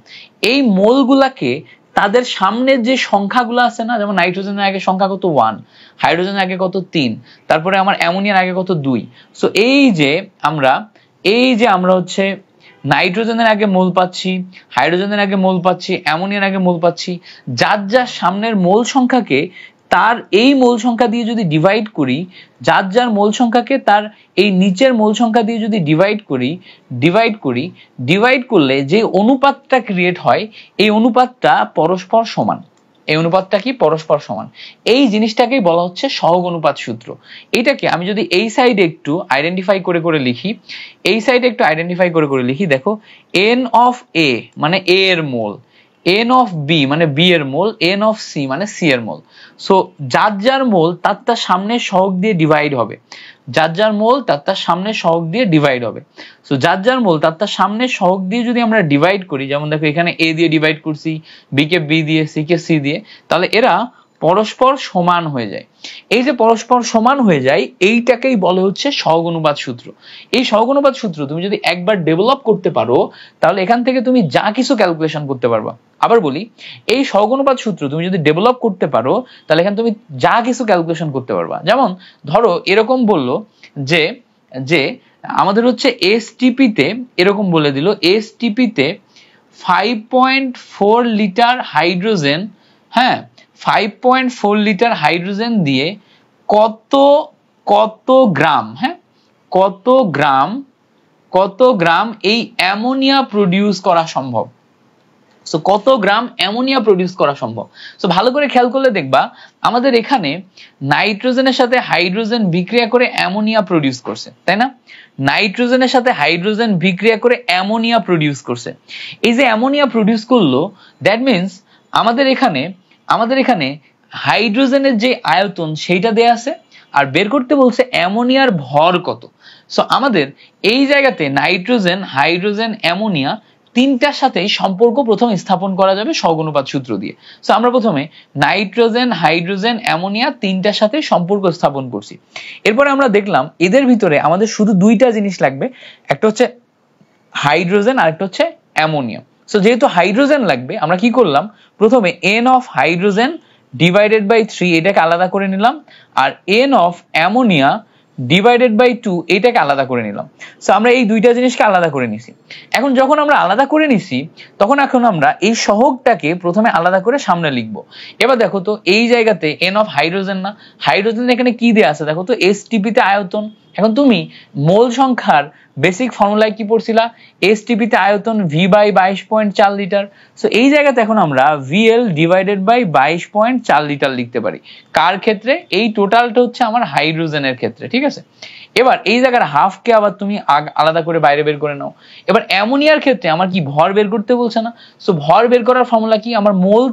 এই মোলগুলাকে তাদের সামনের যে সংখ্যাগুলো আছে না, যেমন নাইট্রোজেনের আগে সংখ্যা কত 1, হাইড্রোজেনের আগে কত 3, তারপরে আমার অ্যামোনিয়ার আগে কত 2। সো এই যে আমরা হচ্ছে নাইট্রোজেনের আগে মোল পাচ্ছি, হাইড্রোজেনের আগে মোল পাচ্ছি, অ্যামোনিয়ার আগে মোল পাচ্ছি, যার যার সামনের মোল সংখ্যাকে তার এই মোল সংখ্যা দিয়ে যদি ডিভাইড করি, যার যার মোল সংখ্যাকে তার এই নিচের মোল সংখ্যা দিয়ে যদি ডিভাইড করলে যে অনুপাতটা ক্রিয়েট হয়, এই অনুপাতটা পরস্পর সমান। এই অনুপাতটা কি? পরস্পর সমান। এই জিনিসটাকেই বলা হচ্ছে সহগ অনুপাত সূত্র। এটাকে আমি যদি এই সাইডে একটু আইডেন্টিফাই করে লিখি, দেখো n অফ a মানে a এর মোল, n অফ b মানে b এর মোল, n অফ c মানে c এর মোল। সো যার যার মোল তার সামনে সহগ দিয়ে ডিভাইড হবে, সো যার যার মোল তার সামনে সহগ দিয়ে যদি আমরা ডিভাইড করি, যেমন দেখো এখানে a দিয়ে ডিভাইড করছি, b কে b দিয়ে, c কে c দিয়ে, তাহলে এরা পরস্পর সমান হয়ে যায়। এই যে পরস্পর সমান হয়ে যায়, এইটাকেই বলে হচ্ছে সহগ অনুপাত সূত্র। এই সহগ অনুপাত সূত্র তুমি যদি একবার ডেভেলপ করতে পারো, তাহলে এখান থেকে তুমি যা কিছু ক্যালকুলেশন করতে পারবা। আবার বলি, এই সহগ অনুপাত সূত্র তুমি যদি ডেভেলপ করতে পারো, তাহলে এখানে তুমি যা কিছু ক্যালকুলেশন করতে পারবা। যেমন ধরো এরকম বললো যে আমাদের হচ্ছে এসটিপি তে এরকম বলে দিল, এসটিপি তে 5.4 লিটার হাইড্রোজেন, হ্যাঁ 5.4 লিটার হাইড্রোজেন দিয়ে কত গ্রাম এই অ্যামোনিয়া প্রডিউস করা সম্ভব। সো কত গ্রাম অ্যামোনিয়া প্রডিউস করা সম্ভব। সো ভালো করে খেয়াল করলে দেখবা আমাদের এখানে নাইট্রোজেনের সাথে হাইড্রোজেন বিক্রিয়া করে অ্যামোনিয়া প্রডিউস করছে, তাই না? নাইট্রোজেনের সাথে হাইড্রোজেন বিক্রিয়া করে অ্যামোনিয়া প্রডিউস করছে। এই যে অ্যামোনিয়া প্রডিউস করলো, দ্যাট মিন্স আমাদের এখানে হাইড্রোজেনের যে আয়তন সেইটা দেয়া আছে, আর বের করতে বলছে অ্যামোনিয়ার ভর কত। সো আমাদের এই জায়গাতে নাইট্রোজেন, হাইড্রোজেন, অ্যামোনিয়া তিনটার সাথেই সম্পর্ক প্রথম স্থাপন করা যাবে সহগ অনুপাত সূত্র দিয়ে। সো আমরা প্রথমে নাইট্রোজেন, হাইড্রোজেন, অ্যামোনিয়া তিনটার সাথে সম্পর্ক স্থাপন করছি। এরপরে আমরা দেখলাম এদের ভিতরে আমাদের শুধু দুইটা জিনিস লাগবে, একটা হচ্ছে হাইড্রোজেন আর একটা হচ্ছে অ্যামোনিয়া। সো যেহেতু হাইড্রোজেন লাগবে, আমরা কি করলাম, প্রথমে n of hydrogen divided by 3 এটাকে আলাদা করে নিলাম, আর n of ammonia divided by 2 এটাকে আলাদা করে নিলাম। সো আমরা এই দুইটা জিনিসকে আলাদা করে নিছি। এখন যখন আমরা আলাদা করে নিছি, তখন এখন আমরা এই সহগটাকে প্রথমে আলাদা করে সামনে লিখবো। এবার দেখো তো এই জায়গাতে n অফ হাইড্রোজেন না, হাইড্রোজেন এখানে কি দেয়া আছে দেখো তো, এসটিপি তে আয়তন। এখন তুমি মোল সংখ্যার বেসিক ফর্মুলায় কি পড়ছিলা, এসটিপি তে আয়তন v বাই 22.4 লিটার। সো এই জায়গাতে এখন আমরা vl ডিভাইডেড বাই 22.4 লিটার লিখতে পারি। কার ক্ষেত্রে? এই টোটালটা হচ্ছে আমার হাইড্রোজেনের ক্ষেত্রে, ঠিক আছে? এবার এই জায়গার হাফকে আবার তুমি আলাদা করে বাইরে বের করে নাও। এবার অ্যামোনিয়ার ক্ষেত্রে আমার কি ভর বের করতে বলছে না? সো ভর বের করার ফর্মুলা কি? আমার মোল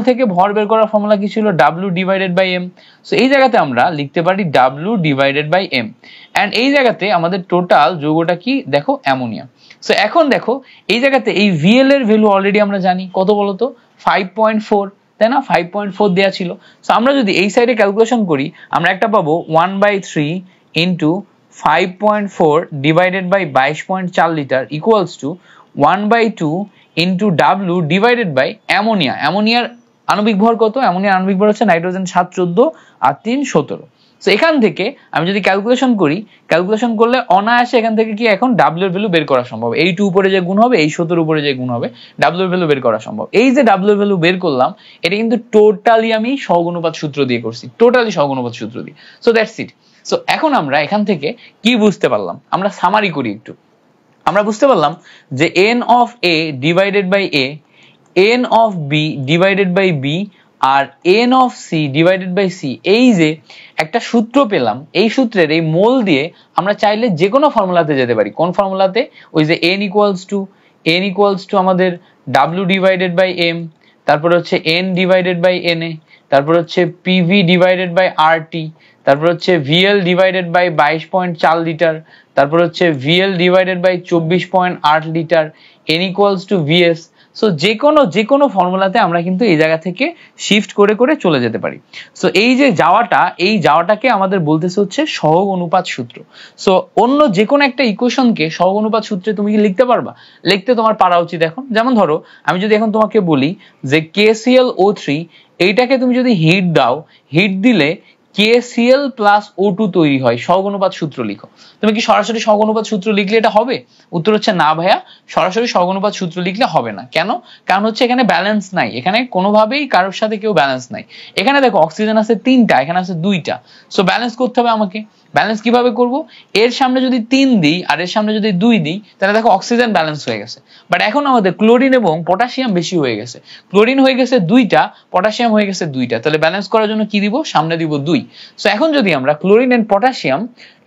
থেকে ভর বের করার ফর্মুলা কি ছিল? W divided by m। So এই জায়গাতে আমরা লিখতে পারি W divided by m, and এই জায়গাতে আমাদের টোটাল যৌগটা কি দেখো, অ্যামোনিয়া। সো এখন দেখো এই জায়গাতে এই VL এর ভ্যালু অলরেডি আমরা জানি, কত বলতো, 5.4, তাই না? 5.4 দেয়া ছিল। সো আমরা যদি এই সাইডে ক্যালকুলেশন করি, আমরা একটা পাবো 1/3 into 5.4 divided by 22.4 litre equals to 1/2 into W divided by ammonia. অ্যামোনিয়ার আণবিক ভর কত? অ্যামোনিয়ার আণবিক ভর হচ্ছে নাইট্রোজেন 714 আর 3 17। সো এখান থেকে আমি যদি ক্যালকুলেশন করলে অনায়াসে এখান থেকে কি এখন W এর ভ্যালু বের করা সম্ভব। এই 2 উপরে যে গুণ হবে, এই 17 উপরে যে গুণ হবে, W এর ভ্যালু বের করা সম্ভব। এই যে W এর ভ্যালু বের করলাম, এটা কিন্তু টোটালি আমি সহগ অনুপাত সূত্র দিয়ে করছি, টোটালি সহগ অনুপাত সূত্র দিয়ে। So that's it. সো এখন আমরা এখান থেকে কি বুঝতে পারলাম, আমরা সামারি করি একটু। আমরা বুঝতে পারলাম যে n of a divided by a, n of b divided by b, আর n of c divided by c, এই যে একটা সূত্র পেলাম, এই সূত্রের এই মোল দিয়ে আমরা চাইলে যে কোনো ফর্মুলাতে যেতে পারি। কোন ফর্মুলাতে? ওই যে n ইকুয়ালস টু আমাদের w ডিভাইডেড বাই m, তারপর হচ্ছে n ডিভাইডেড বাই na, তারপর হচ্ছে pv ডিভাইডেড বাই rt, তারপর হচ্ছে vl ডিভাইডেড বাই 22.4 লিটার, তারপর হচ্ছে vl divided by 24.8 litre, n equals to vs। So যে কোনো ফর্মুলাতে আমরা কিন্তু এই জায়গা থেকে শিফট করে করে চলে যেতে পারি। সো এই যে যাওয়াটাকে আমাদের বলতেছে হচ্ছে সহগ অনুপাত সূত্র। সো অন্য যে কোনো একটা ইকুয়েশনকে সহগ অনুপাত সূত্রে তুমি কি লিখতে পারবা? লিখতে তোমার পারা উচিত এখন। যেমন ধরো আমি যদি এখন তোমাকে বলি যে KClO3 এইটাকে তুমি যদি হিট দাও, হিট দিলে KCl প্লাস O2 তৈরি হয়, সহগ অনুপাত সূত্র লিখো। তুমি কি সরাসরি সহগ অনুপাত সূত্র লিখলে এটা হবে? উত্তর হচ্ছে না ভাইয়া, সরাসরি সহগ অনুপাত সূত্র লিখলে হবে না। কেন? কারণ হচ্ছে এখানে ব্যালেন্স নাই, এখানে কোনোভাবেই কারোর সাথে কেউ ব্যালেন্স নাই। এখানে দেখো অক্সিজেন আছে 3টা, এখানে আছে 2টা। সো ব্যালেন্স করতে হবে আমাকে। ব্যালেন্স কিভাবে করব? এর সামনে যদি 3 দিই আর এর সামনে যদি 2 দিই, তাহলে দেখো অক্সিজেন ব্যালেন্স হয়ে গেছে। বাট এখন আমাদের ক্লোরিন এবং পটাশিয়াম বেশি হয়ে গেছে। ক্লোরিন হয়ে গেছে 2টা, পটাশিয়াম হয়ে গেছে 2টা। তাহলে ব্যালেন্স করার জন্য কি দিব? সামনে দিব 2। সো এখন যদি আমরা ক্লোরিন এন্ড পটাশিয়াম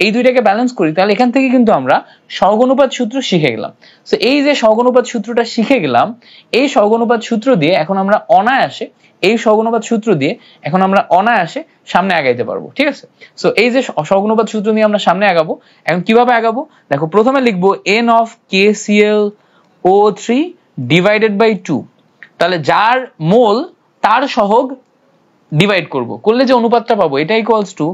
এই দুইটাকে ব্যালেন্স করি, তাহলে এখান থেকে কিন্তু আমরা সহগ অনুপাত সূত্র শিখে গেলাম। সো এই যে সহগ অনুপাত সূত্রটা শিখে গেলাম, এই সহগ অনুপাত সূত্র দিয়ে এখন আমরা অনায়াসে সামনে আগাইতে পারবো। ঠিক আছে? সো এই যে সহগ অনুপাত সূত্র নিয়ে আমরা সামনে আগাবো। এখন কিভাবে আগাবো দেখো, প্রথমে লিখবো n of KClO3 divided by 2। তাহলে যার মোল তার সহগ ডিভাইড করলে যে অনুপাতটা পাবো এটা equals to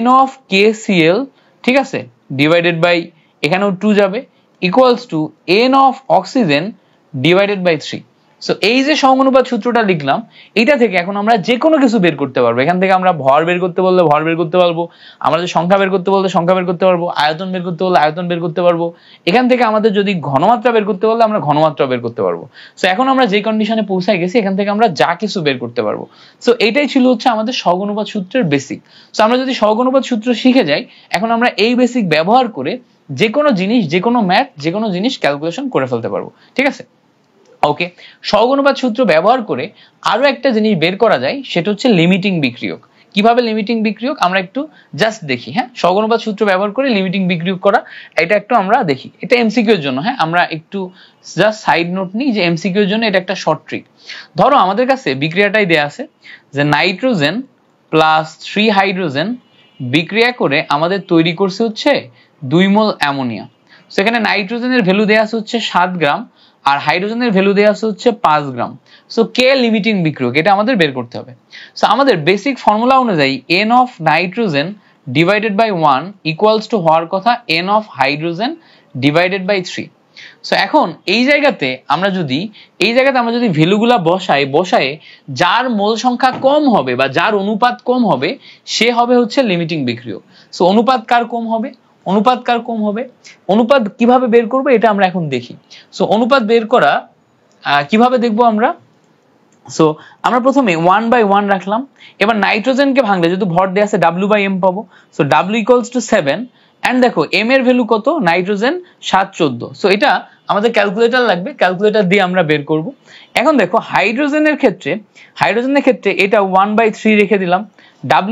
n of KCl, ঠিক আছে, ডিভাইডেড বাই এখানেও 2 যাবে, equals to n of oxygen divided by 3। So এই যে সহগ অনুপাত সূত্রটা লিখলাম, এটা থেকে এখন আমরা যে কোনো কিছু বের করতে পারবো। এখান থেকে আমরা ভর বের করতে বললে ভর বের করতে পারবো, আমরা যদি সংখ্যা বের করতে বললে সংখ্যা বের করতে পারবো, আয়তন বের করতে বললে আয়তন বের করতে পারবো। এখান থেকে আমাদের যদি ঘনমাত্রা বের করতে বললে আমরা ঘনমাত্রা বের করতে পারবো। সো এখন আমরা যে কন্ডিশনে পৌঁছাই গেছি, এখান থেকে আমরা যা কিছু বের করতে পারবো। সো এটাই ছিল হচ্ছে আমাদের সহগ অনুপাত সূত্রের বেসিক। সো আমরা যদি সহগ অনুপাত সূত্র শিখে যাই, এখন আমরা এই বেসিক ব্যবহার করে যে কোনো জিনিস, যে কোনো ম্যাথ, যে কোনো জিনিস ক্যালকুলেশন করে ফেলতে পারবো। ঠিক আছে? ওকে, সহগ অনুপাত সূত্র ব্যবহার করে আরো একটা জিনিস বের করা যায়, সেটা হচ্ছে লিমিটিং বিক্রিয়ক। কিভাবে লিমিটিং বিক্রিয়ক আমরা একটু জাস্ট দেখি। হ্যাঁ, সহগ অনুপাত সূত্র ব্যবহার করে লিমিটিং বিক্রিয়ক করা, এটা একটু আমরা দেখি। এটা এমসিকিউ এর জন্য। হ্যাঁ, আমরা একটু জাস্ট সাইড নোট নিই যে এমসিকিউ এর জন্য এটা একটা শর্ট ট্রিক। ধরো আমাদের কাছে বিক্রিয়াটাই দেয়া আছে যে নাইট্রোজেন প্লাস 3 হাইড্রোজেন বিক্রিয়া করে আমাদের তৈরি করছে হচ্ছে 2 মোল অ্যামোনিয়া। সেখানে নাইট্রোজেনের ভ্যালু দেয়া আছে হচ্ছে 7 গ্রাম আর হাইড্রোজেনের ভ্যালু দেয়া আছে হচ্ছে 5 গ্রাম। সো কে লিমিটিং বিক্রিয়ক, এটা আমাদের বের করতে হবে। সো আমাদের বেসিক ফর্মুলা অনুযায়ী n of nitrogen divided by 1 equals to হওয়ার কথা n of hydrogen divided by 3। So এখন এই জায়গাতে আমরা যদি ভ্যালুগুলা বসায় যার মোল সংখ্যা কম হবে বা যার অনুপাত কম হবে, সে হবে হচ্ছে লিমিটিং বিক্রিয়ক। সো অনুপাত কার কম হবে? অনুপাত কিভাবে বের করবো এটা আমরা এখন দেখি। সো অনুপাত বের করা কিভাবে দেখবো আমরা? সো আমরা প্রথমে 1/1 রাখলাম। এবার নাইট্রোজেনকে ভাঙলে যেহেতু ভর দেয়া আছে W/M পাবো। So W equals to 7 and দেখো M এর ভ্যালু কত? নাইট্রোজেন 714। সো এটা আমাদের ক্যালকুলেটর লাগবে, ক্যালকুলেটর দিয়ে আমরা বের করব। এখন দেখো হাইড্রোজেনের ক্ষেত্রে এটা 1/3 রেখে দিলাম।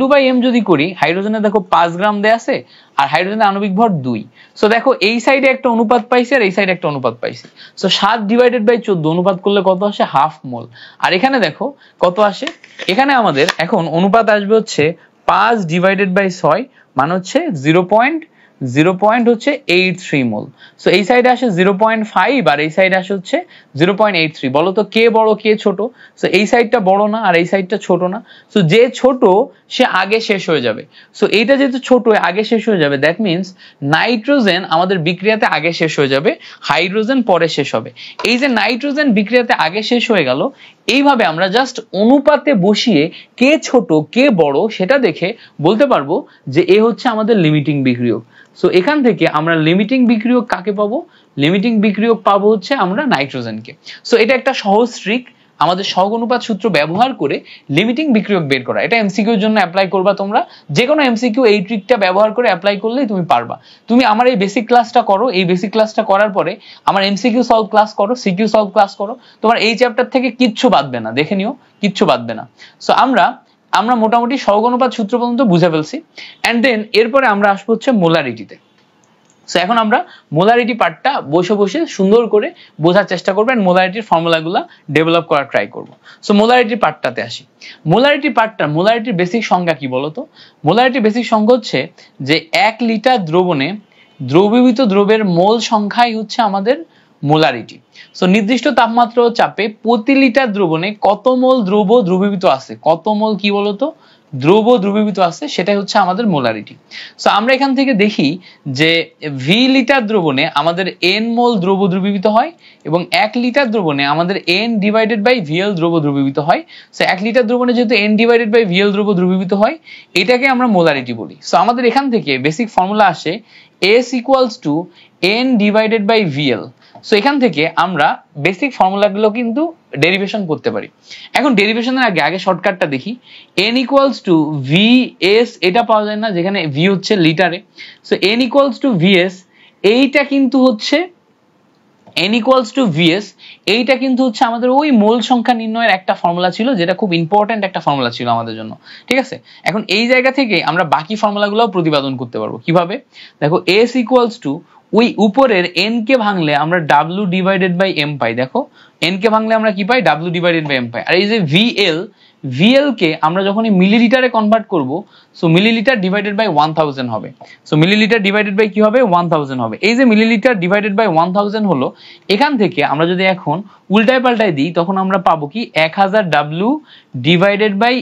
W/M যদি করি, হাইড্রোজেনে দেখো 5 গ্রাম দেয়া আছে আর হাইড্রোজেনের আণবিক ভর 2। সো দেখো এই সাইডে একটা অনুপাত পাইছি আর এই সাইডে একটা অনুপাত পাইছি। সো 7 ডিভাইডেড বাই 14 অনুপাত করলে কত আসে? হাফ মোল। আর এখানে দেখো কত আসে, এখানে আমাদের এখন অনুপাত আসবে হচ্ছে 5 ডিভাইডেড বাই 6 মানে হচ্ছে 0.83 মোল। সো এই সাইডে আসে 0.5 আর এই সাইডে আসে হচ্ছে 0.83। বলো তো কে বড় কে ছোট? সো এই সাইডটা বড় না আর এই সাইডটা ছোট না। সো যে ছোট সে আগে শেষ হয়ে যাবে। সো এইটা যেহেতু ছোট আগে শেষ হয়ে যাবে, দ্যাট মিনস নাইট্রোজেন আমাদের বিক্রিয়াতে আগে শেষ হয়ে যাবে, হাইড্রোজেন পরে শেষ হবে। এই যে নাইট্রোজেন বিক্রিয়াতে আগে শেষ হয়ে গেল, এইভাবে আমরা জাস্ট অনুপাতে বসিয়ে কে ছোট কে বড় সেটা দেখে বলতে পারবো যে এ হচ্ছে আমাদের লিমিটিং বিক্রিয়ক। সো এখান থেকে আমরা লিমিটিং বিক্রিয়ক কাকে পাবো? লিমিটিং বিক্রিয়ক পাবো হচ্ছে আমরা নাইট্রোজেনকে। সো এটা একটা সহজ ট্রিক, আমাদের সহগ অনুপাত সূত্র ব্যবহার করে লিমিটিং বিক্রিয়ক বের করা। এটা এমসিকিউ এর জন্য অ্যাপ্লাই করবা তোমরা। যে কোনো এমসিকিউ এই ট্রিকটা ব্যবহার করে অ্যাপ্লাই করলেই তুমি পারবা। তুমি আমার এই বেসিক ক্লাসটা করো, এই বেসিক ক্লাসটা করার পরে আমার এমসিকিউ সলভ ক্লাস করো, সিকিউ সলভ ক্লাস করো, তোমার এই চ্যাপ্টার থেকে কিচ্ছু বাদবে না, দেখে নিও, কিচ্ছু বাদবে না। সো আমরা মোটামুটি সহগ অনুপাত সূত্র পর্যন্ত বুঝে ফেলছি। এন্ড দেন এরপরে আমরা আসবো হচ্ছে মোলারিটিতে। সো এখন আমরা মোলারিটি পার্টটা বসে সুন্দর করে বোঝার চেষ্টা করবো এন্ড মোলারিটির ফর্মুলাগুলো ডেভেলপ করার ট্রাই করব। সো মোলারিটি পার্টটাতে আসি। মোলারিটির বেসিক সংজ্ঞা কি বলতো? মোলারিটির বেসিক সংজ্ঞা হচ্ছে যে 1 লিটার দ্রবণে দ্রবীভূত দ্রবের মোল সংখ্যাই হচ্ছে আমাদের মোলারিটি। সো নির্দিষ্ট তাপমাত্রা ও চাপে প্রতি লিটার দ্রবণে কত মোল দ্রব দ্রবীভূত আছে, কত মোল কি বলতো দ্রব দ্রবীভূত আছে, সেটাই হচ্ছে আমাদের মোলারিটি। সো আমরা এখান থেকে দেখি যে ভি লিটার দ্রবণে আমাদের এন মোল দ্রব দ্রবীভূত হয় এবং 1 লিটার দ্রবণে আমাদের এন ডিভাইডেড বাই ভিএল দ্রব দ্রবীভূত হয়। সো 1 লিটার দ্রবণে যেহেতু এন ডিভাইডেড বাই ভিএল দ্রব দ্রবীভূত হয়, এটাকে আমরা মোলারিটি বলি। সো আমাদের এখান থেকে বেসিক ফর্মুলা আসে S equals to N divided by VL. So এখান থেকে আমরা বেসিক ফর্মুলাগুলো কিন্তু ডেরিভেশন করতে পারি। এখন ডেরিভেশনের আগে শর্টকাটটা দেখি। n ইকুয়ালস টু ভিএস, এটা পাওয়া যায় না যেখানে ভি হচ্ছে লিটারে। So n equals to VS, এইটা কিন্তু হচ্ছে n ইকুয়ালস টু ভিএস, এইটা কিন্তু হচ্ছে আমাদের ওই মোল সংখ্যা নির্ণয়ের একটা ফর্মুলা ছিল, যেটা খুব ইম্পর্টেন্ট একটা ফর্মুলা ছিল আমাদের জন্য, ঠিক আছে। এখন এই জায়গা থেকে আমরা বাকি ফর্মুলাগুলোও প্রতিপাদন করতে পারবো। কিভাবে? দেখো S ইকুয়ালস টু ওই উপরের n কে ভাঙলে আমরা w ডিভাইডেড বাই m পাই। দেখো n কে ভাঙলে আমরা কি পাই? w ডিভাইডেড বাই m পাই। আর এই যে VL কে আমরা যখন মিলিলিটারে কনভার্ট করব, সো মিলিলিটার ডিভাইডেড বাই 1000 হবে। সো মিলিলিটার ডিভাইডেড বাই কি হবে? 1000 হবে। এই যে মিলিলিটার ডিভাইডেড বাই 1000 হলো, এখান থেকে আমরা যদি এখন উল্টায় পাল্টায় দিই, তখন আমরা পাবো কি 1000 w ডিভাইডেড বাই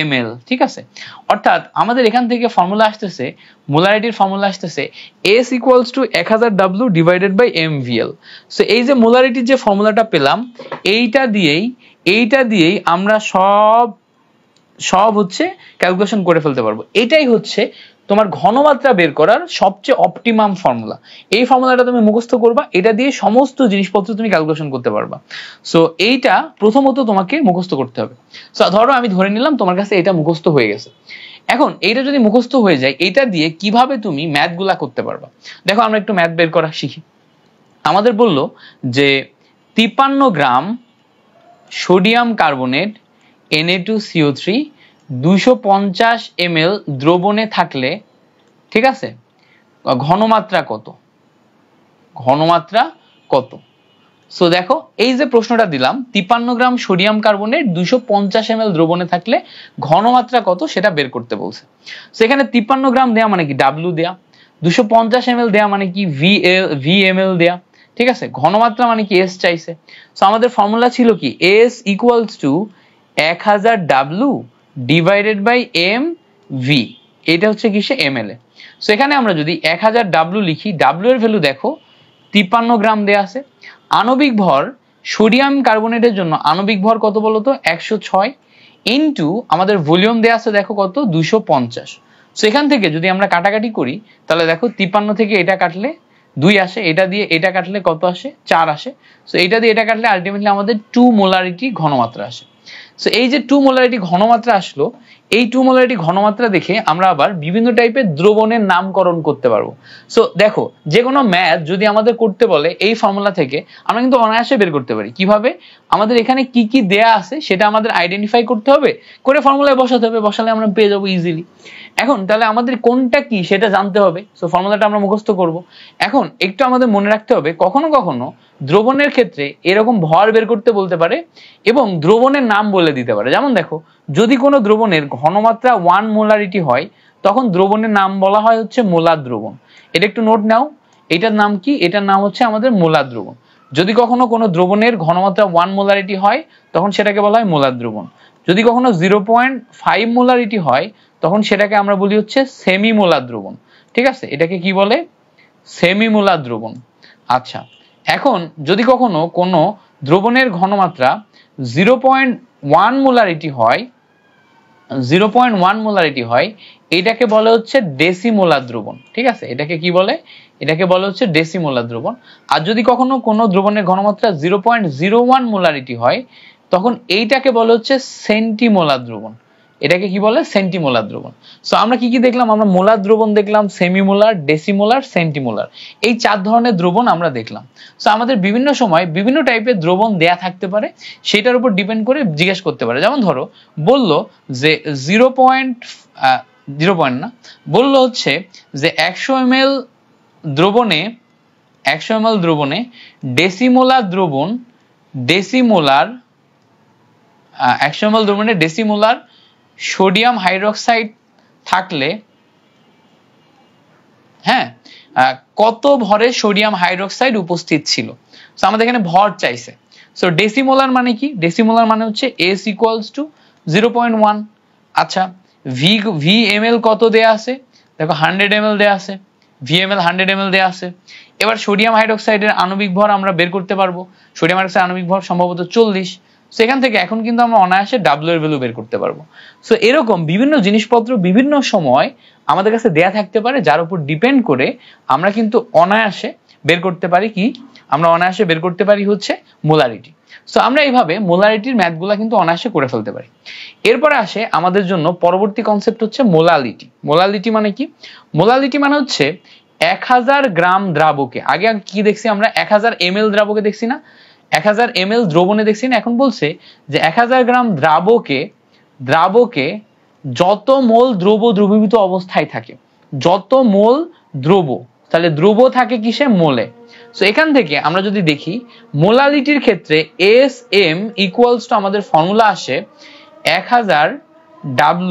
ml, ঠিক আছে। অর্থাৎ আমাদের এখান থেকে ফর্মুলা আসতেছে, মোলারিটির ফর্মুলা আসতেছে S equals to 1000 w divided by mvl। So এই যে মোলারিটির যে ফর্মুলাটা পেলাম, এইটা দিয়েই আমরা সব হচ্ছে ক্যালকুলেশন করে ফেলতে পারবো। এটাই হচ্ছে তোমার ঘনমাত্রা বের করার সবচেয়ে অপটিমাম ফর্মুলা। এই ফর্মুলাটা তুমি মুখস্থ করবা, এটা দিয়ে সমস্ত জিনিসপত্র তুমি ক্যালকুলেশন করতে পারবা। সো এইটা প্রথমত তোমাকে মুখস্থ করতে হবে। সো ধরো আমি ধরে নিলাম তোমার কাছে এটা মুখস্থ হয়ে গেছে। এখন এইটা যদি মুখস্থ হয়ে যায়, এটা দিয়ে কিভাবে তুমি ম্যাথগুলা করতে পারবা। দেখো আমরা একটু ম্যাথ বের করা শিখি। আমাদের বললো যে 53 gram sodium carbonate Na2CO3 250 ml দ্রবণে থাকলে, ঠিক আছে, ঘনমাত্রা কত? সো দেখো এই যে প্রশ্নটা দিলাম, 53 গ্রাম সোডিয়াম কার্বনেট 250 ml দ্রবণে থাকলে ঘনমাত্রা কত সেটা বের করতে বলছে। সেখানে 53 গ্রাম দেয়া মানে কি W দেয়া, 250 ml দেয়া মানে কি VML দেয়া, ঠিক আছে। ঘনমাত্রা মানে কি S চাইছে। সো আমাদের ফর্মুলা ছিল কি S equals to 1000 W divided by mv, এটা হচ্ছে কিসে? ml এ। সো এখানে আমরা যদি 1000 W লিখি, W এর ভ্যালু দেখো 53 গ্রাম দেয়া আছে। আণবিক ভর সোডিয়াম কার্বনেটের জন্য আণবিক ভর কত বলতো? 106 ইনটু আমাদের ভলিউম দেয়া আছে দেখো কত? 250। সো এখান থেকে যদি আমরা কাটাকাটি করি, তাহলে দেখো 53 থেকে এটা কাটলে 2 আসে, এটা দিয়ে এটা কাটলে কত আসে? 4 আসে। সো এটা দিয়ে এটা কাটলে আলটিমেটলি আমাদের 2 মোলারিটি ঘনমাত্রা আসে। সো এই যে 2 মোলারিটি ঘনমাত্রা আসলো, এই 2 মোলারিটি ঘনমাত্রা দেখে আমরা আবার বিভিন্ন টাইপের দ্রবণের নামকরণ করতে পারবো। সো দেখো যে কোনো ম্যাথ যদি আমাদের করতে বলে, এই ফর্মুলা থেকে আমরা কিন্তু অনায়াসে বের করতে পারি। কিভাবে? আমাদের এখানে কি কি দেয়া আছে সেটা আমাদের আইডেন্টিফাই করতে হবে, করে ফর্মুলায় বসাতে হবে, বসালে আমরা পেয়ে যাবো ইজিলি। এখন তাহলে আমাদের কোনটা কি সেটা জানতে হবে। সো ফর্মুলাটা আমরা মুখস্থ করব। এখন একটু আমাদের মনে রাখতে হবে, কখনো কখনো দ্রবণের ক্ষেত্রে এরকম ভর বের করতে বলতে পারে এবং দ্রবণের নাম বলে দিতে পারে। যেমন দেখো, যদি কোনো দ্রবণের ঘনমাত্রা 1 মোলারিটি হয়, তখন দ্রবণের নাম বলা হয় হচ্ছে মোলার দ্রবণ। এটা একটু নোট নাও, এটার নাম কি? এটার নাম হচ্ছে আমাদের মোলার দ্রবণ। যদি কখনো কোনো দ্রবণের ঘনমাত্রা 1 মোলারিটি হয়, তখন সেটাকে বলা হয় মোলার দ্রবণ। যদি কখনো 0.5 মোলারিটি হয়, তখন সেটাকে আমরা বলি হচ্ছে সেমি মোলার দ্রবণ, ঠিক আছে। এটাকে কি বলে? সেমি মোলার দ্রবণ। আচ্ছা, এখন যদি কখনো কোনো দ্রবণের ঘনমাত্রা 0.1 মোলারিটি হয়, 0.1 মোলারিটি হয়, এটাকে বলে হচ্ছে ডেসিমোলার দ্রবণ, ঠিক আছে। এটাকে কি বলে? এটাকে বলে হচ্ছে ডেসিমোলার দ্রবণ। আর যদি কখনো কোনো দ্রবণের ঘনমাত্রা 0.01 মোলারিটি হয়, তখন এইটাকে বলে হচ্ছে সেন্টিমোলার দ্রবণ। এটাকে কি বলে? সেন্টিমোলার দ্রবণ। সো আমরা কি কি দেখলাম? আমরা মোলার দ্রবণ দেখলাম, সেমিমোলার, ডেসিমোলার, সেন্টিমোলার, এই 4 ধরনের দ্রবণ আমরা দেখলাম। সো আমাদের বিভিন্ন সময় বিভিন্ন টাইপের দ্রবণ দেয়া থাকতে পারে, সেটার উপর ডিপেন্ড করে জিজ্ঞেস করতে পারে। যেমন ধরো বললো যে 0 পয়েন্ট না, বললো হচ্ছে যে 100 ml দ্রবণে ডেসিমোলার দ্রবণ, 100 ml দ্রবণে ডেসিমোলার সোডিয়াম হাইড্রোক্সাইড থাকলে, হ্যাঁ, কত ভরের সোডিয়াম হাইড্রোক্সাইড উপস্থিত ছিল। সো আমাদের এখানে ভর চাইছে। সো ডেসিমোলার মানে কি? ডেসিমোলার মানে হচ্ছে S ইকুয়ালস টু 0.1। আচ্ছা, ভি ml কত দেয়া আছে? দেখো 100 ml দেয়া আছে, VML 100 ml দেয়া আছে। এবার সোডিয়াম হাইড্রোক্সাইডের আণবিক ভর আমরা বের করতে পারবো। সোডিয়াম হাইড্রোক্সাইড আণবিক ভর সম্ভবত 40। সো এখান থেকে এখন কিন্তু আমরা অনায়াসে W এর ভ্যালু বের করতে পারবো। সো এরকম বিভিন্ন জিনিসপত্র বিভিন্ন সময় আমাদের কাছে দেয়া থাকতে পারে, যার উপর ডিপেন্ড করে আমরা কিন্তু অনায়াসে বের করতে পারি কি? আমরা অনায়াসে বের করতে পারি হচ্ছে মোলারিটি। সো আমরা এইভাবে মোলারিটির ম্যাথগুলা কিন্তু অনায়াসে করে ফেলতে পারি। এরপরে আসে আমাদের জন্য পরবর্তী কনসেপ্ট হচ্ছে মোলালিটি। মোলালিটি মানে কি? মোলালিটি মানে হচ্ছে 1000 গ্রাম দ্রাবকে, আগে কি দেখছি আমরা? 1000 ml দ্রাবকে দেখছি না? 1000 ml দ্রবণে দেখছি না? এখন বলছে যে 1000 গ্রাম দ্রাবকে যত মোল দ্রব দ্রবীভূত অবস্থায় থাকে, যত মোল দ্রব, তাহলে দ্রব থাকে কিসে? মোলে। সো এখান থেকে আমরা যদি দেখি মোলালিটির ক্ষেত্রে SM ইকুয়ালস টু আমাদের ফর্মুলা আসে 1000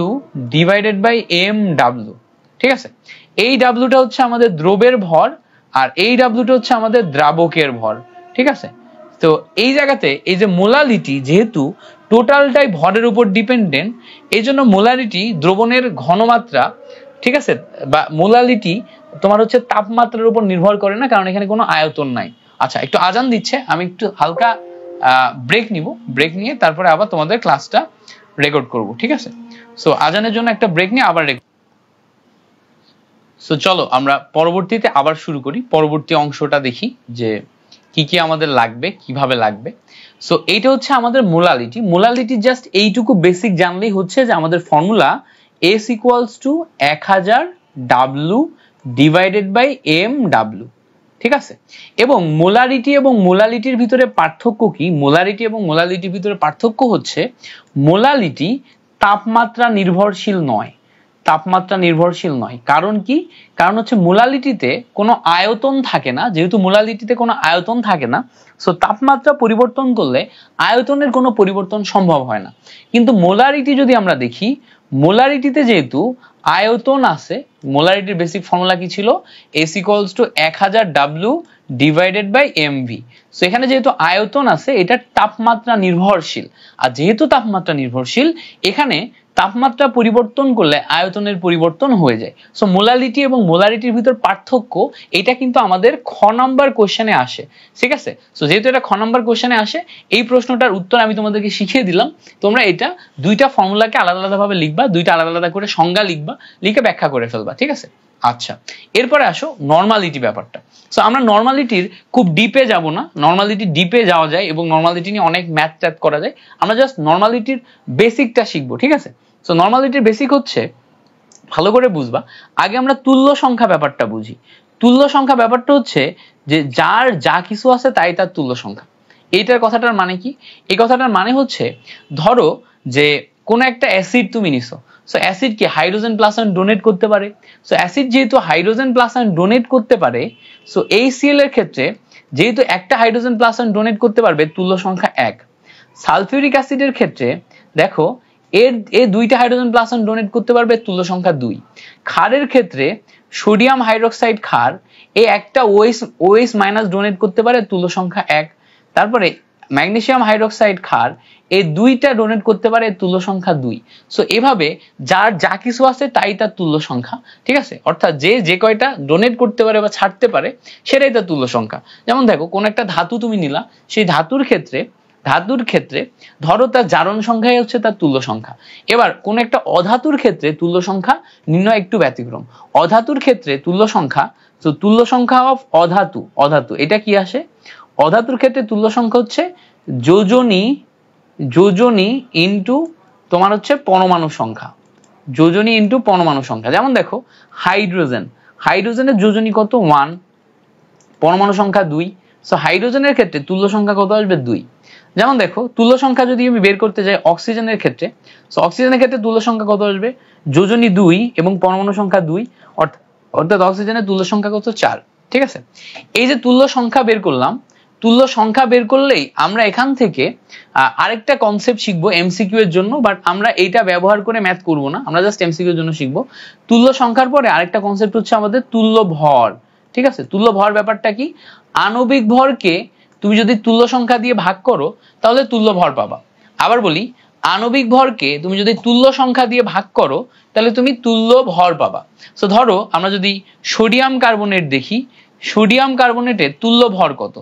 W ডিভাইডেড বাই MW। ঠিক আছে, এই ডাব্লুটা হচ্ছে আমাদের দ্রবের ভর আর এই ডাব্লুটা হচ্ছে আমাদের দ্রাবকের ভর। ঠিক আছে, তো এই জায়গাতে এই যে মোলালিটি যেহেতু টোটালটাই ভরের উপর ডিপেন্ডেন্ট, এই জন্য মোলালিটি দ্রবণের ঘনমাত্রা, ঠিক আছে, বা মোলালিটি তোমার হচ্ছে তাপমাত্রার উপর নির্ভর করে না, কারণ এখানে কোনো আয়তন নাই। আচ্ছা, একটু আজান দিচ্ছে, আমি একটু হালকা ব্রেক নিব, ব্রেক নিয়ে তারপরে আবার তোমাদের ক্লাসটা রেকর্ড করব। ঠিক আছে, সো আজানের জন্য একটা ব্রেক নিয়ে আবার সো চলো আমরা পরবর্তীতে আবার শুরু করি। পরবর্তী অংশটা দেখি যে কি কি আমাদের লাগবে, কিভাবে লাগবে। সো এইটা হচ্ছে আমাদের মোলালিটি। মোলালিটি জাস্ট এইটুকু বেসিক জানলেই হচ্ছে যে আমাদের formula S equals to 1000 W divided by MW। ঠিক আছে, এবং মোলারিটি এবং মোলালিটির ভিতরে পার্থক্য কি? মোলারিটি এবং মোলালিটির ভিতরে পার্থক্য হচ্ছে মোলালিটি তাপমাত্রা নির্ভরশীল নয়, তাপমাত্রা নির্ভরশীল নয়। কারণ কি? কারণ হচ্ছে মোলালিটিতে কোনো আয়তন থাকে না, যেহেতু মোলালিটিতে কোনো আয়তন থাকে না, সো তাপমাত্রা পরিবর্তন করলে আয়তনের কোনো পরিবর্তন সম্ভব হয় না। কিন্তু মোলারিটি যদি আমরা দেখি, মোলারিটিতে যেহেতু আয়তন আছে, মোলারিটির বেসিক ফর্মুলা কি ছিল? S equals to 1000 W divided by MV। So এখানে যেহেতু আয়তন আছে, এটা তাপমাত্রা নির্ভরশীল, আর যেহেতু তাপমাত্রা নির্ভরশীল, এখানে তাপমাত্রা পরিবর্তন করলে আয়তনের পরিবর্তন হয়ে যায়। সো মোলালিটি এবং মোলারিটির ভিতর পার্থক্য, এটা কিন্তু আমাদের খ নাম্বার কোশ্চেনে আসে। ঠিক আছে, সো যেহেতু এটা খ নাম্বার কোশ্চেনে আসে, এই প্রশ্নটার উত্তর আমি তোমাদেরকে শিখিয়ে দিলাম। তোমরা এটা দুইটা ফর্মুলাকে আলাদা আলাদা ভাবে লিখবা, দুইটা আলাদা আলাদা করে সংজ্ঞা লিখবা, লিখে ব্যাখ্যা করে ফেলবা। ঠিক আছে, আচ্ছা, এরপরে আসো নরমালিটি ব্যাপারটা। সো আমরা নরমালিটির খুব ডিপে যাব না, নরমালিটি ডিপে যাওয়া যায় এবং নরমালিটি নিয়ে অনেক ম্যাথ ট্যাথ করা যায়। আমরা জাস্ট নরমালিটির বেসিকটা শিখবো। ঠিক আছে, সো নরমালিটির বেসিক হচ্ছে, ভালো করে বুঝবা, আগে আমরা তুল্য সংখ্যা ব্যাপারটা বুঝি। তুল্য সংখ্যা ব্যাপারটা হচ্ছে যে যার যা কিছু আছে তাই তার তুল্য সংখ্যা। এইটার কথাটার মানে কি? এই কথাটার মানে হচ্ছে, ধরো যে কোন একটা অ্যাসিড তুমি নিছো, সো অ্যাসিড কি হাইড্রোজেন প্লাস আয়ন ডোনেট করতে পারে। সো অ্যাসিড যেহেতু হাইড্রোজেন প্লাস আয়ন ডোনেট করতে পারে, সো HCl এর ক্ষেত্রে যেহেতু একটা হাইড্রোজেন প্লাস আয়ন ডোনেট করতে পারবে, তুল্য সংখ্যা 1। সালফিউরিক অ্যাসিডের ক্ষেত্রে দেখো এর দুইটা হাইড্রোজেন প্লাস আয়ন ডোনেট করতে পারবে, তুল্য সংখ্যা 2। ক্ষারের ক্ষেত্রে সোডিয়াম হাইড্রোক্সাইড ক্ষার একটা OH মাইনাস ডোনেট করতে পারে, তুল্য সংখ্যা 1। তারপরে ম্যাগনেসিয়াম হাইড্রোক্সাইড ক্ষার এই দুইটা ডোনেট করতে পারে, তুল্য সংখ্যা 2। সো এভাবে যার যা কিছু আছে তাই তার তুল্য সংখ্যা। ঠিক আছে, অর্থাৎ যে কয়টা ডোনেট করতে পারে বা ছাড়তে পারে সেটাই তার তুল্য সংখ্যা। যেমন দেখো কোন একটা ধাতু তুমি নিলা, সেই ধাতুর ক্ষেত্রে ধরো তার জারণ সংখ্যাই হচ্ছে তার তুল্য সংখ্যা। এবার কোন একটা অধাতুর ক্ষেত্রে তুল্য সংখ্যা নির্ণয় একটু ব্যতিক্রম। অধাতুর ক্ষেত্রে তুল্য সংখ্যা, তো তুল্য সংখ্যা অফ অধাতু এটা কি আসে? অধাতুর ক্ষেত্রে তুল্য সংখ্যা হচ্ছে যোজনী ইনটু তোমার হচ্ছে পরমাণু সংখ্যা, যোজনী ইনটু পরমাণু সংখ্যা। যেমন দেখো হাইড্রোজেনের যোজনী কত? 1, পরমাণু সংখ্যা 2। সো হাইড্রোজেনের ক্ষেত্রে তুল্য সংখ্যা কত আসবে? 2। যেমন দেখো তুল্য সংখ্যা যদি আমি বের করতে যাই অক্সিজেনের ক্ষেত্রে, সো অক্সিজেনের ক্ষেত্রে তুল্য সংখ্যা কত আসবে? যোজনী 2 এবং পরমাণু সংখ্যা 2, অর্থাৎ অক্সিজেনের তুল্য সংখ্যা কত? 4। ঠিক আছে, এই যে তুল্য সংখ্যা বের করলাম, তুল্য সংখ্যা বের করলেই আমরা এখান থেকে আরেকটা কনসেপ্ট শিখবো এমসিকিউ এর জন্য, বাট আমরা এইটা ব্যবহার করে ম্যাথ করব না, আমরা জাস্ট এমসিকিউ এর জন্য শিখবো। তুল্য সংখ্যার পরে আরেকটা কনসেপ্ট হচ্ছে আমাদের তুল্য ভর। ঠিক আছে, তুল্য ভর ব্যাপারটা কি, আণবিক ভরকে তুমি যদি তুল্য সংখ্যা দিয়ে ভাগ করো তাহলে তুল্য ভর পাবা। আবার বলি, আণবিক ভরকে তুমি যদি তুল্য সংখ্যা দিয়ে ভাগ করো তাহলে তুমি তুল্য ভর পাবা। সো ধরো আমরা যদি সোডিয়াম কার্বনেট দেখি, সোডিয়াম কার্বনেটের তুল্য ভর কত,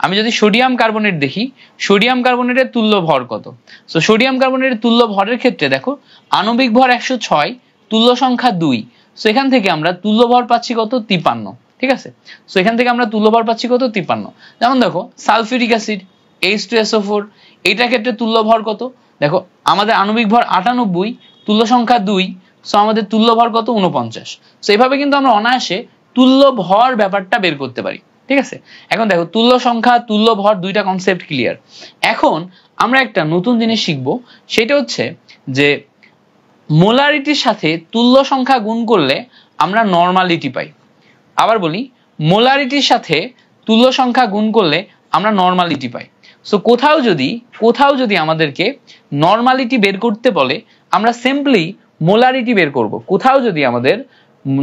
আমি যদি সোডিয়াম কার্বনেট দেখি, সোডিয়াম কার্বনেটের তুল্য ভর কত। সো সোডিয়াম কার্বনেটের তুল্য ভরের ক্ষেত্রে দেখো আণবিক ভর 106, তুল্য সংখ্যা 2। সো এখান থেকে আমরা তুল্য ভর পাচ্ছি কত, 53। ঠিক আছে, সো এখান থেকে আমরা তুল্য ভর পাচ্ছি কত, 53। যেমন দেখো সালফিউরিক অ্যাসিড H2SO4, এইটার ক্ষেত্রে তুল্য ভর কত, দেখো আমাদের আণবিক ভর 98, তুল্য সংখ্যা 2, সো আমাদের তুল্য ভর কত, 49। সো এইভাবে কিন্তু আমরা অনায়াসে তুল্য ভর ব্যাপারটা বের করতে পারি। ঠিক আছে, এখন দেখো তুল্য সংখ্যা তুল্য ভর দুইটা কনসেপ্ট ক্লিয়ার। এখন আমরা একটা নতুন জিনিস শিখবো, সেটা হচ্ছে যে মোলারিটির সাথে তুল্য সংখ্যা গুণ করলে আমরা নরমালিটি পাই। আবার বলি, মোলারিটির সাথে তুল্য সংখ্যা গুণ করলে আমরা নরমালিটি পাই। সো কোথাও যদি আমাদেরকে নরমালিটি বের করতে বলে আমরা সিম্পলি মোলারিটি বের করব। কোথাও যদি আমাদের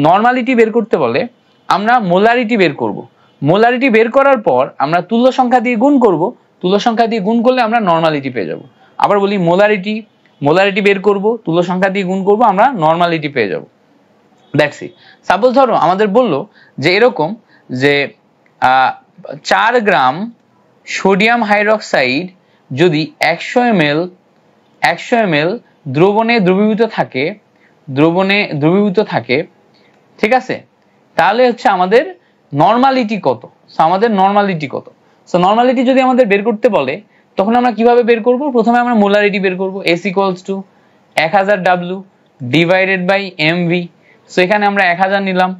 নরমালিটি বের করতে বলে আমরা মোলারিটি বের করব। মোলারিটি বের করার পর আমরা তুল্য সংখ্যা দিয়ে গুণ করব, তুল্য সংখ্যা দিয়ে গুণ করলে আমরা নরমালিটি পেয়ে যাব। আবার বলি, মোলারিটি বের করব, তুল্য সংখ্যা দিয়ে গুণ করব, আমরা নরমালিটি পেয়ে যাব। That's it. সাপোজ ধরো আমাদের বললো যে এরকম যে 4 গ্রাম সোডিয়াম হাইড্রোক্সাইড যদি 100 ml দ্রবণে দ্রবীভূত থাকে, ঠিক আছে, তাহলে হচ্ছে আমাদের নরমালিটি কত। সো নরমালিটি যদি আমাদের বের করতে বলে তখন আমরা কিভাবে বের করব, প্রথমে আমরা মোলারিটি বের করব। S = 1000 W divided by mv। So এখানে আমরা 1000 নিলাম,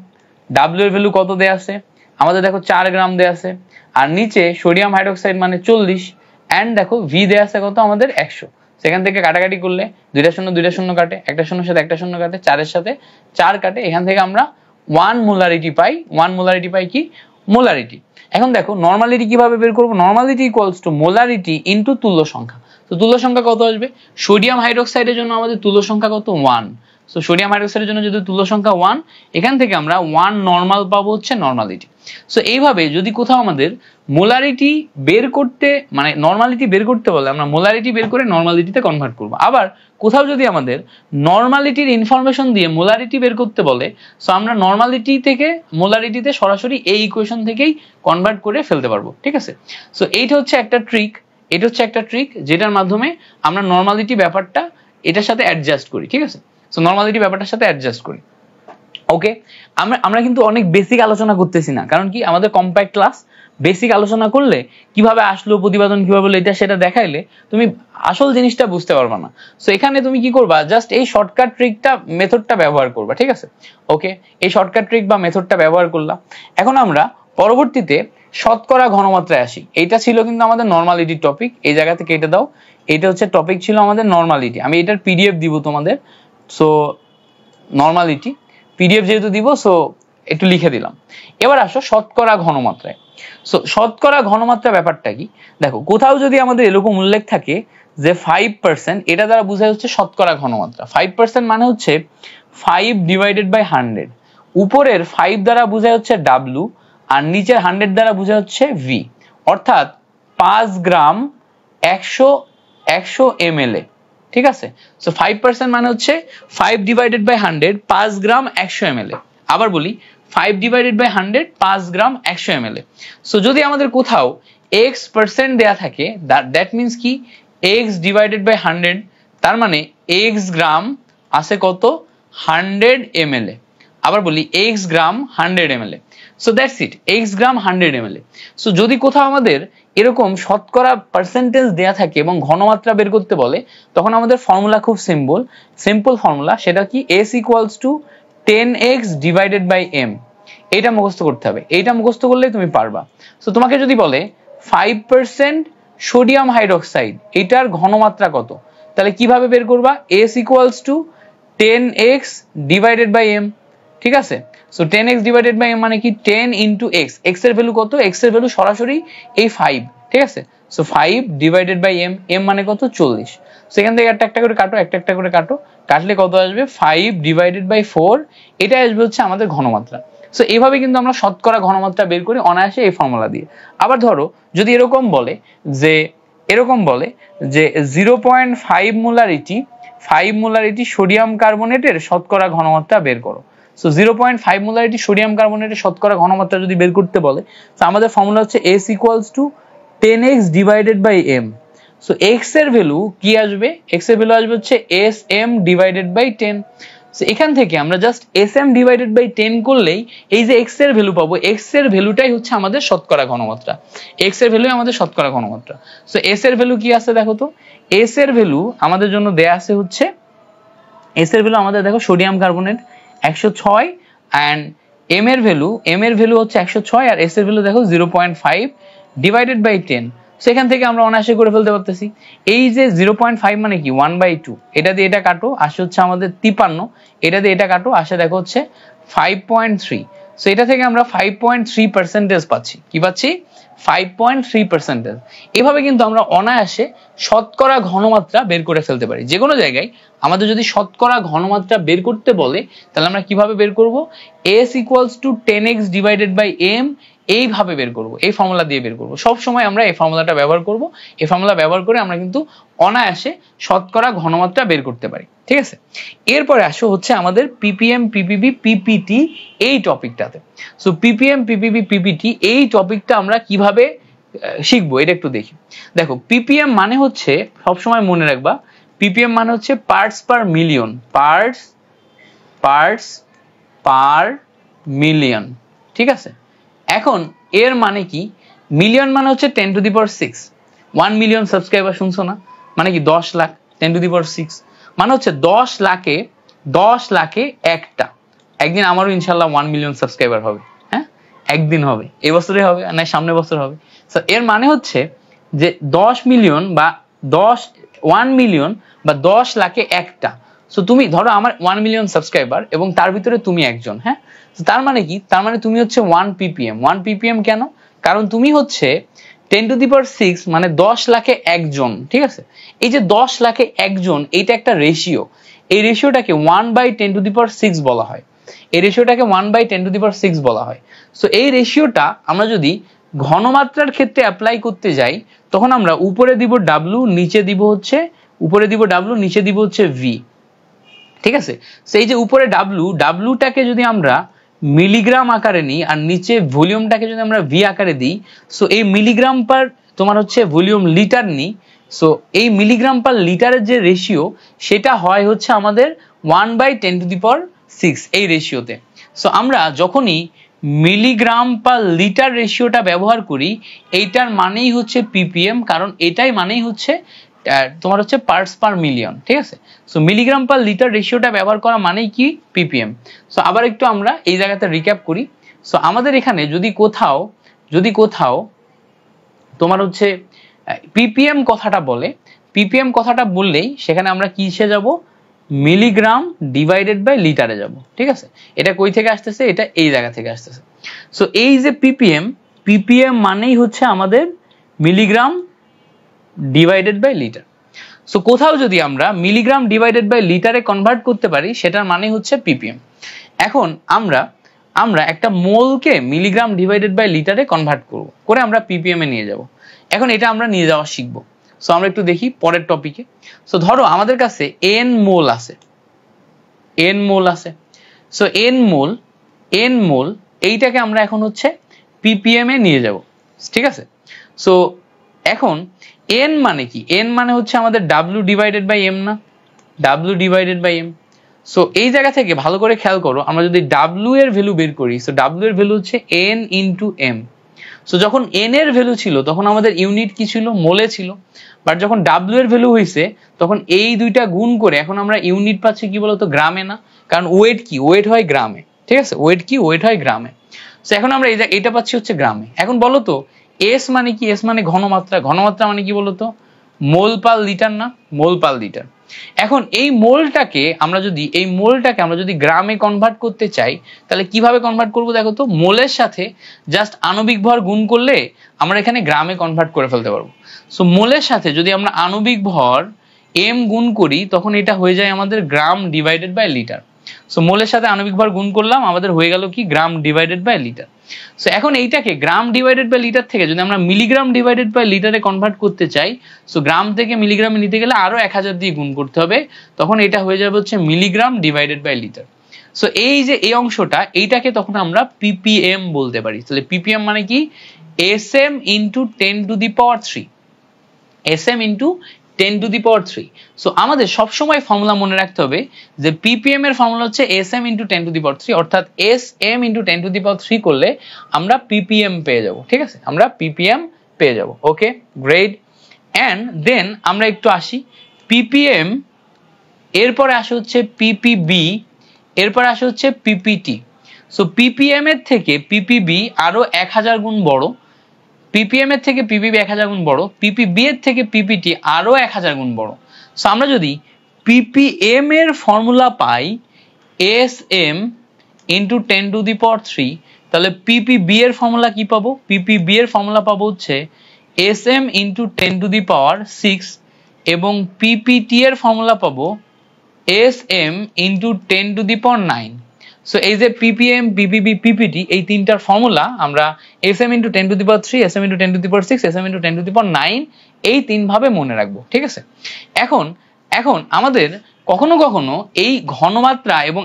W এর ভ্যালু কত দেয়া আছে আমাদের, দেখো 4 গ্রাম দেয়া আছে, আর নিচে সোডিয়াম হাইড্রোক্সাইড মানে 40, এন্ড দেখো V দেয়া আছে কত আমাদের, 100। সেখান থেকে কাটাকাটি করলে 2টা শূন্য কাটে, একটা শূন্যর সাথে একটা শূন্য কাটে, 4 এর সাথে 4 কাটে, এখান থেকে আমরা 1 মোলারিটি পাই কি, মোলারিটি। এখন দেখো নরমালিটি কিভাবে বের করব, নরমালিটি = মোলারিটি ইনটু তুল্য সংখ্যা। তো তুল্য সংখ্যা কত আসবে, সোডিয়াম হাইড্রোক্সাইডের জন্য আমাদের তুল্য সংখ্যা কত, 1। সো সোডিয়াম হাইড্রোক্সাইডের জন্য যদি তুল্য সংখ্যা 1, এখান থেকে আমরা 1 নরমাল পাবো হচ্ছে নরমালিটি। সো এইভাবে যদি কোথাও আমাদের মোলারিটি বের করতে মানে নরমালিটি বের করতে বলে আমরা মোলারিটি বের করে নরমালিটিতে কনভার্ট করব। আবার কোথাও যদি আমাদের নরমালিটির ইনফরমেশন দিয়ে মোলারিটি বের করতে বলে, সো আমরা নরমালিটি থেকে মোলারিটিতে সরাসরি এই ইকুয়েশন থেকেই কনভার্ট করে ফেলতে পারবো। ঠিক আছে, সো এইটা হচ্ছে একটা ট্রিক, যেটার মাধ্যমে আমরা নরমালিটি ব্যাপারটা এটার সাথে অ্যাডজাস্ট করি। ঠিক আছে, সো নরমালিটি ব্যাপারটার সাথে অ্যাডজাস্ট করি। ওকে, আমরা কিন্তু অনেক বেসিক আলোচনা করতেছি না, কারণ কি আমাদের কম্প্যাক্ট ক্লাস। বেসিক আলোচনা করলে কিভাবে আসলো, প্রতিপাদন কিভাবে হলো, এটা সেটা দেখাইলে তুমি আসল জিনিসটা বুঝতে পারবা না। সো এখানে তুমি কি করবা, জাস্ট এই শর্টকাট ট্রিকটা মেথডটা ব্যবহার করবা। ঠিক আছে, ওকে, এই শর্টকাট ট্রিক বা মেথডটা ব্যবহার করলাম। এখন আমরা পরবর্তীতে শতকরা ঘনমাত্রায় আসি। এইটা ছিল কিন্তু আমাদের নরমালিটির টপিক, এই জায়গা থেকে কেটে দাও। এটা হচ্ছে টপিক ছিল আমাদের নরমালিটি, আমি এটার PDF দিব তোমাদের। সো নরমালিটি PDF যেহেতু দিব, সো একটু লিখে দিলাম। এবার আসো শতকরা ঘনমাত্রায়। সো শতকরা ঘনমাত্রা ব্যাপারটা কি, দেখো কোথাও যদি আমাদের এরকম উল্লেখ থাকে যে 5%, এটা দ্বারা বোঝায় হচ্ছে শতকরা ঘনমাত্রা। 5% মানে হচ্ছে 5 ডিভাইডেড বাই 100। উপরের 5 দ্বারা বোঝায় হচ্ছে W, আর নিচের 100 দ্বারা বোঝায় হচ্ছে V। অর্থাৎ 5 গ্রাম 100 ml। ঠিক আছে, সো 5% মানে হচ্ছে 5 ডিভাইডেড বাই 100, 5 গ্রাম 100 ml। আবার বলি, 5 divided by 100, 5 gram 100 ml। So যদি আমাদের কোথাও x% দেয়া থাকে, দ্যাট মিন্স কি x ডিভাইডেড বাই 100, তার মানে x গ্রাম আছে কত, 100 ml। আবার বলি x gram 100 ml। So that's it, x gram 100 ml। So যদি কোথাও আমাদের এরকম শতকরা পার্সেন্টেজ দেয়া থাকে এবং ঘনমাত্রা বের করতে বলে, তখন আমাদের ফর্মুলা খুব সিম্পল ফর্মুলা, সেটা কি S = 10x divided by m। এটা মুখস্থ করতে হবে, এইটা মুখস্থ করলেই তুমি পারবা। সো তোমাকে যদি বলে 5% সোডিয়াম হাইড্রোক্সাইড, এটার ঘনমাত্রা কত, তাহলে কিভাবে বের করবা, S = 10x divided by m। ঠিক আছে, so 10x divided by m মানে কি 10 ইনটু x। x এর ভ্যালু কত, x এর ভ্যালু সরাসরি এই 5। ঠিক আছে, so 5 divided by m, m মানে কত, 40। সেখান থেকে একটা করে কাটো, কাটলে কত আসবে, 5 ডিভাইডেড বাই 4, এটা আসবে হচ্ছে আমাদের ঘনমাত্রা। সো এইভাবে কিন্তু আমরা শতকরা ঘনমাত্রা বের করি অনায়াসে এই ফর্মুলা দিয়ে। আবার ধরো যদি এরকম বলে যে 0.5 মোলারিটি সোডিয়াম কার্বনেটের শতকরা ঘনমাত্রা বের করো। সো 0.5 মোলারিটি সোডিয়াম কার্বনেটের শতকরা ঘনমাত্রা যদি বের করতে বলে, তো আমাদের ফর্মুলা হচ্ছে S = 10x divided by m। So x এর ভ্যালু কি আসবে? x এর ভ্যালু আসবে হচ্ছে sm ডিভাইডেড বাই 10। সো এখান থেকে আমরা জাস্ট sm ডিভাইডেড বাই 10 করলেই এই যে x এর ভ্যালু পাবো, x এর ভ্যালুটাই হচ্ছে আমাদের শতকরা ঘনমাত্রা, x এর ভ্যালুই আমাদের শতকরা ঘনমাত্রা। সো s এর ভ্যালু কি আছে দেখো তো, s এর ভ্যালু আমাদের জন্য দেয়া আছে হচ্ছে, s এর ভ্যালু আমাদের দেখো সোডিয়াম কার্বনেট 106 এন্ড m এর ভ্যালু হচ্ছে 106 আর s এর ভ্যালু দেখো 0.5 ডিভাইডেড বাই 10। সেখান থেকে আমরা অনায়াসে করে ফেলতে পারতেছি। এই যে 0.5 মানে কি 1/2, এটা দিয়ে এটা কাটো আসে হচ্ছে আমাদের 53, এটা দিয়ে এটা কাটো আসে দেখো হচ্ছে 5.3। সো এটা থেকে আমরা 5.3% পাচ্ছি। কি পাচ্ছি? 5.3%। এভাবে কিন্তু আমরা অনায়াসে শতকরা ঘনমাত্রা বের করে ফেলতে পারি। যে কোনো জায়গায় আমাদের যদি শতকরা ঘনমাত্রা বের করতে বলে তাহলে আমরা কিভাবে বের করব? S = 10x divided by m, এইভাবে বের করব, এই ফর্মুলা দিয়ে বের করব। সব সময় আমরা এই ফর্মুলাটা ব্যবহার করব। এই ফর্মুলা ব্যবহার করে আমরা কিন্তু অনায়াসে শতকরা ঘনমাত্রা বের করতে পারি। ঠিক আছে, এরপরে আসো হচ্ছে আমাদের ppm ppb ppt এই টপিকটাতে। সো ppm ppb ppt এই টপিকটা আমরা কিভাবে শিখবো এটা একটু দেখি। দেখো ppm মানে হচ্ছে, সব সময় মনে রাখবা, ppm মানে হচ্ছে parts per million, parts per million. ঠিক আছে, এখন এর মানে কি? মিলিয়ন মানে হচ্ছে 10⁶। 1 মিলিয়ন সাবস্ক্রাইবার শুনছো না, মানে কি 10 লাখ, 10⁶ মানে হচ্ছে 10 লাখে একটা। একদিন আমারও ইনশাআল্লাহ 1 মিলিয়ন সাবস্ক্রাইবার হবে। হ্যাঁ, একদিন হবে, এই বছরে হবে না সামনের বছর হবে। সো এর মানে হচ্ছে যে 10 মিলিয়ন বা 1 মিলিয়ন বা 10 লাখে একটা। সো তুমি ধরো আমার 1 মিলিয়ন সাবস্ক্রাইবার এবং তার ভিতরে তুমি একজন। হ্যাঁ, তার মানে কি? তার মানে তুমি হচ্ছে 1 ppm। 1 ppm কেন? কারণ তুমি হচ্ছে 10⁶, মানে 10 লাখে একজন। ঠিক আছে, এই যে 10 লাখে একজন, এইটা একটা রেশিও। এই রেশিওটাকে 1/10⁶ বলা হয়। এই রেশিওটাকে 1/10⁶ বলা হয়। সো এই রেশিওটা আমরা যদি ঘনমাত্রার ক্ষেত্রে অ্যাপ্লাই করতে যাই, তখন আমরা উপরে দিব w, নিচে দিব হচ্ছে v। ঠিক আছে, সেই যে উপরে ডাব্লুটাকে যদি আমরা মিলিগ্রাম আকারে নিই আর নিচে ভলিউমটাকে যদি আমরা ভি আকারে দিই, সো এই মিলিগ্রাম পার তোমার হচ্ছে ভলিউম লিটার নিই, সো এই মিলিগ্রাম পার লিটারের যে রেশিও সেটা হয় হচ্ছে আমাদের 1/10⁶ এই রেশিওতে। সো আমরা যখনই মিলিগ্রাম পার লিটার রেশিওটা ব্যবহার করি, এইটার মানেই হচ্ছে ppm, কারণ এটাই মানেই হচ্ছে তোমার হচ্ছে পার্টস পার মিলিয়ন। ঠিক আছে, সো মিলিগ্রাম পার লিটার রেশিওটা ব্যবহার করা মানেই কি? ppm। সো আবার একটু আমরা এই জায়গাতে রিক্যাপ করি। সো আমাদের এখানে যদি কোথাও তোমার হচ্ছে ppm কথাটা বললেই সেখানে আমরা কিসে যাব? মিলিগ্রাম ডিভাইডেড বাই লিটারে যাব। ঠিক আছে, এটা কই থেকে আসতেছে? এটা এই জায়গা থেকে আসতেছে। সো এই যে ppm মানেই হচ্ছে আমাদের milligram divided by litre. So কোথাও যদি আমরা মিলিগ্রাম ডিভাইডেড বাই লিটারে কনভার্ট করতে পারি, সেটার মানে হচ্ছে ppm। এখন আমরা একটা মোলকে মিলিগ্রাম ডিভাইডেড বাই লিটারে কনভার্ট করে আমরা ppm এ নিয়ে যাব। এখন এটা আমরা নিয়ে যাওয়া শিখবো। সো আমরা একটু দেখি পরের টপিকে। সো ধরো আমাদের কাছে n মোল আছে। সো n মোল এইটাকে আমরা এখন হচ্ছে ppm এ নিয়ে যাব। ঠিক আছে, সো এখন n মানে কি? n মানে হচ্ছে আমাদের w ডিভাইডেড বাই m না, w divided by m। So এই জায়গা থেকে ভালো করে খেয়াল করো, আমরা যদি w এর ভ্যালু বের করি, সো w এর ভ্যালু হচ্ছে n ইনটু m। সো যখন n এর ভ্যালু ছিল তখন আমাদের ইউনিট কি ছিল? মোলে ছিল। বাট যখন w এর ভ্যালু হয়েছে তখন এই দুইটা গুণ করে এখন আমরা ইউনিট পাচ্ছি কি বলতো? গ্রামে না, কারণ ওয়েট কি? ওয়েট হয় গ্রামে। ঠিক আছে, ওয়েট কি? ওয়েট হয় গ্রামে। সো এখন আমরা এটা পাচ্ছি হচ্ছে গ্রামে। এখন বলো তো S মানে কি? S মানে ঘনমাত্রা। ঘনমাত্রা মানে কি বলতো? মোল পার লিটার না, মোল পার লিটার। এখন এই মোলটাকে আমরা যদি গ্রামে কনভার্ট করতে চাই, তাহলে কিভাবে কনভার্ট করব? দেখো তো, মোলের সাথে জাস্ট আণবিক ভর গুণ করলে আমরা এখানে গ্রামে কনভার্ট করে ফেলতে পারবো। সো মোলের সাথে যদি আমরা আণবিক ভর m গুণ করি, তখন এটা হয়ে যায় আমাদের গ্রাম ডিভাইডেড বাই লিটার। সো মোলের সাথে আণবিক ভর গুণ করলাম, আমাদের হয়ে গেল কি গ্রাম ডিভাইডেড বাই লিটার। সো এখন এইটাকে গ্রাম ডিভাইডেড বাই লিটার থেকে যদি আমরা মিলিগ্রাম ডিভাইডেড বাই লিটারে কনভার্ট করতে চাই, সো গ্রাম থেকে মিলিগ্রামে নিতে গেলে আরো 1000 দিয়ে গুণ করতে হবে, তখন এটা হয়ে যাবে হচ্ছে milligram divided by litre. So এই যে এই অংশটা, এইটাকে তখন আমরা ppm বলতে পারি। তাহলে ppm মানে কি, sm into 10 to the power 3, sm into 10 to the power 3। So আমাদের সবসময় ফর্মুলা মনে রাখতে হবে যে ppm এর ফর্মুলা হচ্ছে sm into 10 to the power 3, অর্থাৎ sm into 10 to the power 3 করলে আমরা ppm পেয়ে যাব। ঠিক আছে, আমরা ppm পেয়ে যাব। ওকে, গ্রেট। অ্যান্ড দেন আমরা একটু আসি ppm, এরপরে আসে হচ্ছে ppb, এরপরে আসে হচ্ছে ppt। সো ppm এর থেকে ppb আরো 1000 গুণ বড়, ppm এর থেকে ppb 1000 গুণ বড়, ppb এর থেকে ppt আরো 1000 গুণ বড়। সো আমরা যদি ppm এর ফর্মুলা পাই sm into 10 to the power 3, তাহলে ppb এর ফর্মুলা কি পাবো, ppb এর ফর্মুলা পাবো হচ্ছে sm into 10 to the power 6, এবং ppt এর ফর্মুলা পাবো sm into 10 to the power 9। So এই যে ppm, ppb, ppt এই তিনটার ফর্মুলা আমরা sm into 10 to the power 3, sm into 10 to the power 6, sm into 10 to the power 9 এই তিন ভাবে মনে রাখবো। ঠিক আছে, এখন আমাদের কখনো কখনো এই ঘনমাত্রা এবং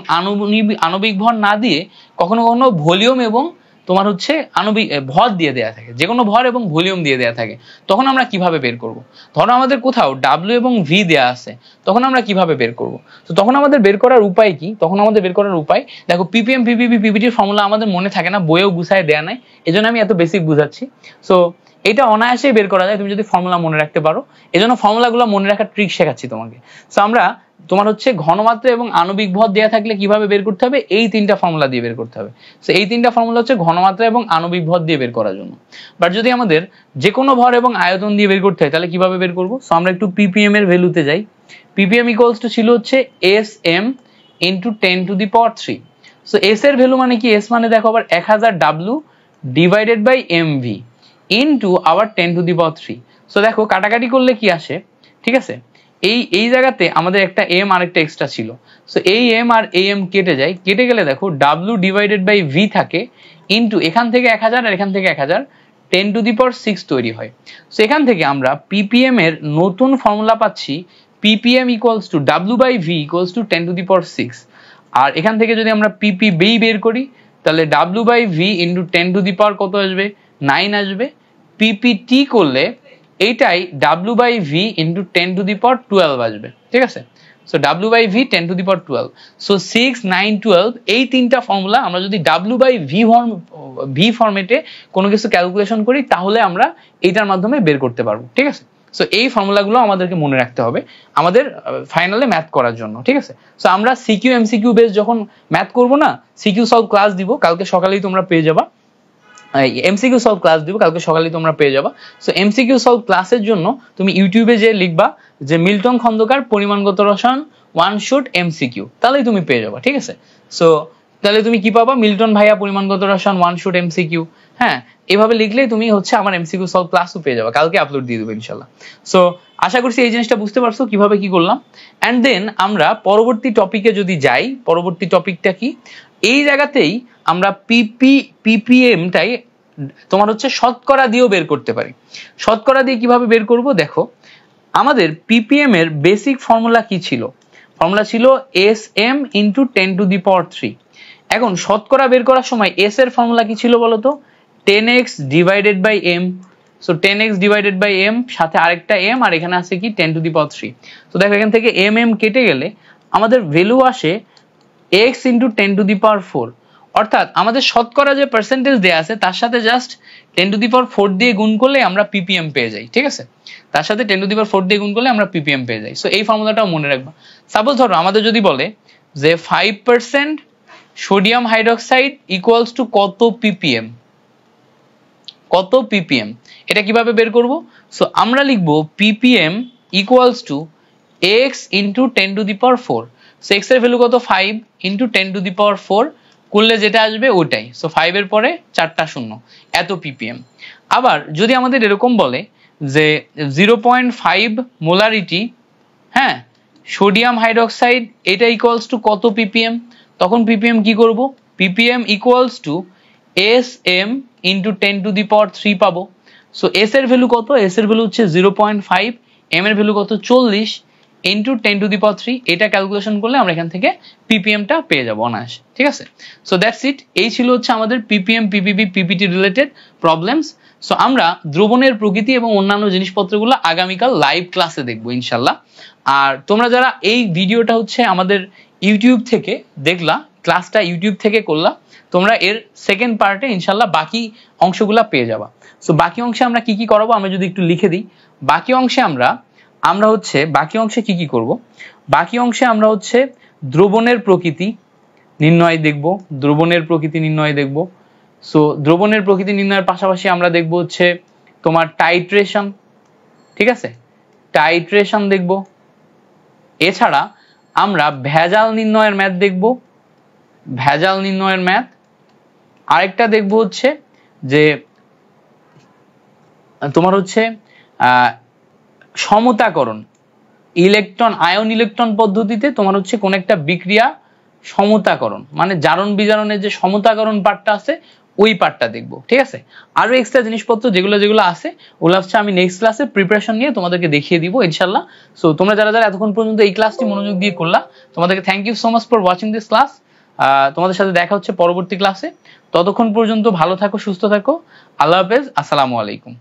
আণবিক ভর না দিয়ে কখনো কখনো ভলিউম এবং তোমার হচ্ছে আণবিক ভর দিয়ে দেয়া থাকে, যে কোনো ভর এবং ভলিউম দিয়ে দেয়া থাকে, তখন আমরা কিভাবে বের করব? ধরো আমাদের কোথাও W এবং V দেয়া আছে, তখন আমরা কিভাবে বের করব? তো তখন আমাদের বের করার উপায় কি? তখন আমাদের বের করার উপায় দেখো, ppm, ppb, ppt এর ফর্মুলা আমাদের মনে থাকে না, বইয়েও গুছায় দেয়া নাই, এজন্য আমি এত বেসিক বুঝাচ্ছি। সো এটা অনায়াসেই বের করা যায় তুমি যদি ফর্মুলা মনে রাখতে পারো, এজন্য ফর্মুলাগুলো মনে রাখার ট্রিক শেখাচ্ছি তোমাকে। সো আমরা তোমার হচ্ছে ঘনমাত্রা এবং আণবিক ভর দেয়া থাকলে কিভাবে বের করতে হবে, এই তিনটা ফর্মুলা দিয়ে বের করতে হবে। সো এই তিনটা ফর্মুলা হচ্ছে ঘনমাত্রা এবং আণবিক ভর দিয়ে বের করার জন্য। বাট যদি আমাদের যে কোনো ভর এবং আয়তন দিয়ে বের করতে হয়, তাহলে কিভাবে বের করব? সো আমরা একটু ppm এর ভ্যালুতে যাই। ppm ইকুয়ালস টু ছিল হচ্ছে sm into 10 to the power 3। So s এর ভ্যালু মানে কি, s মানে দেখো আবার 1000 w divided by mv into আবার 10 টু দি পাওয়ার 3। সো দেখো কাটাকাটি করলে কি আসে, ঠিক আছে, এই জায়গাতে আমাদের একটা m আর একটা এক্সট্রা ছিল। সো এই m আর এই m কেটে যায়, কেটে গেলে দেখো w ডিভাইডেড বাই v থাকে ইন্টু এখান থেকে 1000 আর এখান থেকে 1000, 10 টু দি পাওয়ার 6 তৈরি হয়। সো এখান থেকে আমরা ppm এর নতুন ফর্মুলা পাচ্ছি, ppm equals to w by v equals to 10 to the power 6। আর এখান থেকে যদি আমরা ppb বের করি, তাহলে w by v into 10 to the power কত আসবে, 9 আসবে। ppt করলে এইটাই w by v into 10 to the power 12 আসবে। ঠিক আছে, so w by v 10 to the power 12। So 6, 9, 12 এই তিনটা ফর্মুলা আমরা যদি w বাই v ফরম্যাটে কোনো কিছু ক্যালকুলেশন করি, তাহলে আমরা এইটার মাধ্যমে বের করতে পারবো। ঠিক আছে, সো এই ফর্মুলাগুলো আমাদেরকে মনে রাখতে হবে আমাদের ফাইনালে ম্যাথ করার জন্য। ঠিক আছে, সো আমরা সিকিউ এমসিকিউ বেস যখন ম্যাথ করব না, সিকিউ সলভ ক্লাস দিব, কালকে সকালেই তোমরা পেয়ে যাবা। এমসিকিউ সলভ ক্লাস দিব, কালকে সকালেই তোমরা পেয়ে যাবা। সো এমসিকিউ সলভ ক্লাসের জন্য তুমি ইউটিউবে যে লিখবা যে মিল্টন খন্দকার পরিমাণগত রসায়ন ওয়ান শট এমসিকিউ, তাহলেই তুমি পেয়ে যাবা। ঠিক আছে, সো তাহলে তুমি কি পাবা, মিল্টন ভাইয়া পরিমাণগত রসায়ন ওয়ান শট এমসিকিউ। হ্যাঁ, এভাবে লিখলেই তুমি হচ্ছে আমার এমসিকিউ সলভ ক্লাসও পেয়ে যাবা, কালকে আপলোড দিয়ে দেবো ইনশাল্লাহ। সো আশা করছি এই জিনিসটা বুঝতে পারছো কিভাবে কি করলাম। অ্যান্ড দেন আমরা পরবর্তী টপিকে যদি যাই, পরবর্তী টপিকটা কি, এই জায়গাতেই আমরা ppmটাই তোমার হচ্ছে শতকরা দিয়েও বের করতে পারি। শতকরা দিয়ে কিভাবে বের করব, দেখো আমাদের ppm এর বেসিক ফর্মুলা কি ছিল, ফর্মুলা ছিল sm into 10 to the power 3। এখন শতকরা বের করার সময় s এর ফর্মুলা কি ছিল বলতো, 10x divided by m। So 10x divided by m সাথে আরেকটা m, আর এখানে আছে কি 10 টু দি পাওয়ার 3। তো দেখো এখান থেকে m কেটে গেলে আমাদের ভ্যালু আসে x ইন্টু 10 টু দি পাওয়ার 4। অর্থাৎ আমাদের শতকরা যে পার্সেন্টেজ দেয়া আছে তার সাথে জাস্ট 10 টু দি পাওয়ার 4 দিয়ে গুণ করলে আমরা ppm পেয়ে যাই। ঠিক আছে, তার সাথে 10 টু দি পাওয়ার 4 দিয়ে গুণ করলে আমরা ppm পেয়ে যাই। সো এই ফর্মুলাটাও মনে রাখবা। সাপোজ ধরো আমাদের যদি বলে যে 5% সোডিয়াম হাইড্রোক্সাইড ইকুয়ালস টু কত ppm, কত ppm, এটা কিভাবে বের করব? সো আমরা লিখবো ppm equals two x into 10 to the power 4। So x এর ভ্যালু কত, 5 ইন্টু 10 টু দি পাওয়ার 4 করলে যেটা আসবে ওটাই। সো 5 এর পরে 4টা শূন্য, এত ppm। আবার যদি আমাদের এরকম বলে যে 0.5 মোলারিটি, হ্যাঁ, সোডিয়াম হাইড্রোক্সাইড এটা ইকুয়ালস টু কত ppm, তখন ppm কি করব, ppm equals two sm into 10⁻³ পাবো। সো s এর ভ্যালু কত, s এর ভ্যালু হচ্ছে 0.5, m এর ভ্যালু কত 40 ইন্টু 10⁻³, এটা ক্যালকুলেশন করলে আমরা এখান থেকে ppm টা পেয়ে যাবো অনায়াসে, ঠিক আছে। সো দ্যাটস ইট, এই ছিল হচ্ছে আমাদের ppm ppp ppt related problems. So আমরা দ্রবণের প্রকৃতি এবং অন্যান্য জিনিসপত্রগুলো আগামীকাল লাইভ ক্লাসে দেখবো ইনশাল্লাহ। আর তোমরা যারা এই ভিডিওটা হচ্ছে আমাদের ইউটিউব থেকে দেখলা, ক্লাসটা ইউটিউব থেকে করলা, তোমরা এর সেকেন্ড পার্টে ইনশাল্লাহ বাকি অংশগুলা পেয়ে যাবা। সো বাকি অংশে আমরা কি কি করাবো আমরা যদি একটু লিখে দিই, বাকি অংশে আমরা হচ্ছে বাকি অংশে কি কি করব, বাকি অংশে আমরা হচ্ছে দ্রবণের প্রকৃতি নির্ণয় দেখব, দ্রবণের প্রকৃতি নির্ণয় দেখব। সো দ্রবণের প্রকৃতি নির্ণয়ের পাশাপাশি আমরা দেখব হচ্ছে তোমার টাইট্রেশন, ঠিক আছে, টাইট্রেশন দেখব। এছাড়া আমরা ভেজাল নির্ণয়ের ম্যাথ দেখব, ভেজাল নির্ণয়ের ম্যাথ। আরেকটা দেখব হচ্ছে যে তোমার হচ্ছে সমতাকরণ, ইলেকট্রন আয়ন ইলেকট্রন পদ্ধতিতে তোমার হচ্ছে কোন একটা বিক্রিয়া সমতাকরণ, মানে জারণ বিজারণের যে সমতাকরণ পার্টটা আছে ওই পার্টটা দেখবো, ঠিক আছে। আরো এক্সট্রা জিনিসপত্র যেগুলো আছে ওগুলো হচ্ছে আমি নেক্সট ক্লাসে প্রিপারেশন নিয়ে তোমাদেরকে দেখিয়ে দিব ইনশাল্লাহ। সো তোমরা যারা যারা এতক্ষণ পর্যন্ত এই ক্লাসটি মনোযোগ দিয়ে করলা, তোমাদেরকে thank you so much for watching this class. তোমাদের সাথে দেখা হচ্ছে পরবর্তী ক্লাসে, ততক্ষণ পর্যন্ত ভালো থাকো, সুস্থ থাকো, আল্লাহ হাফেজ, আসসালামু আলাইকুম।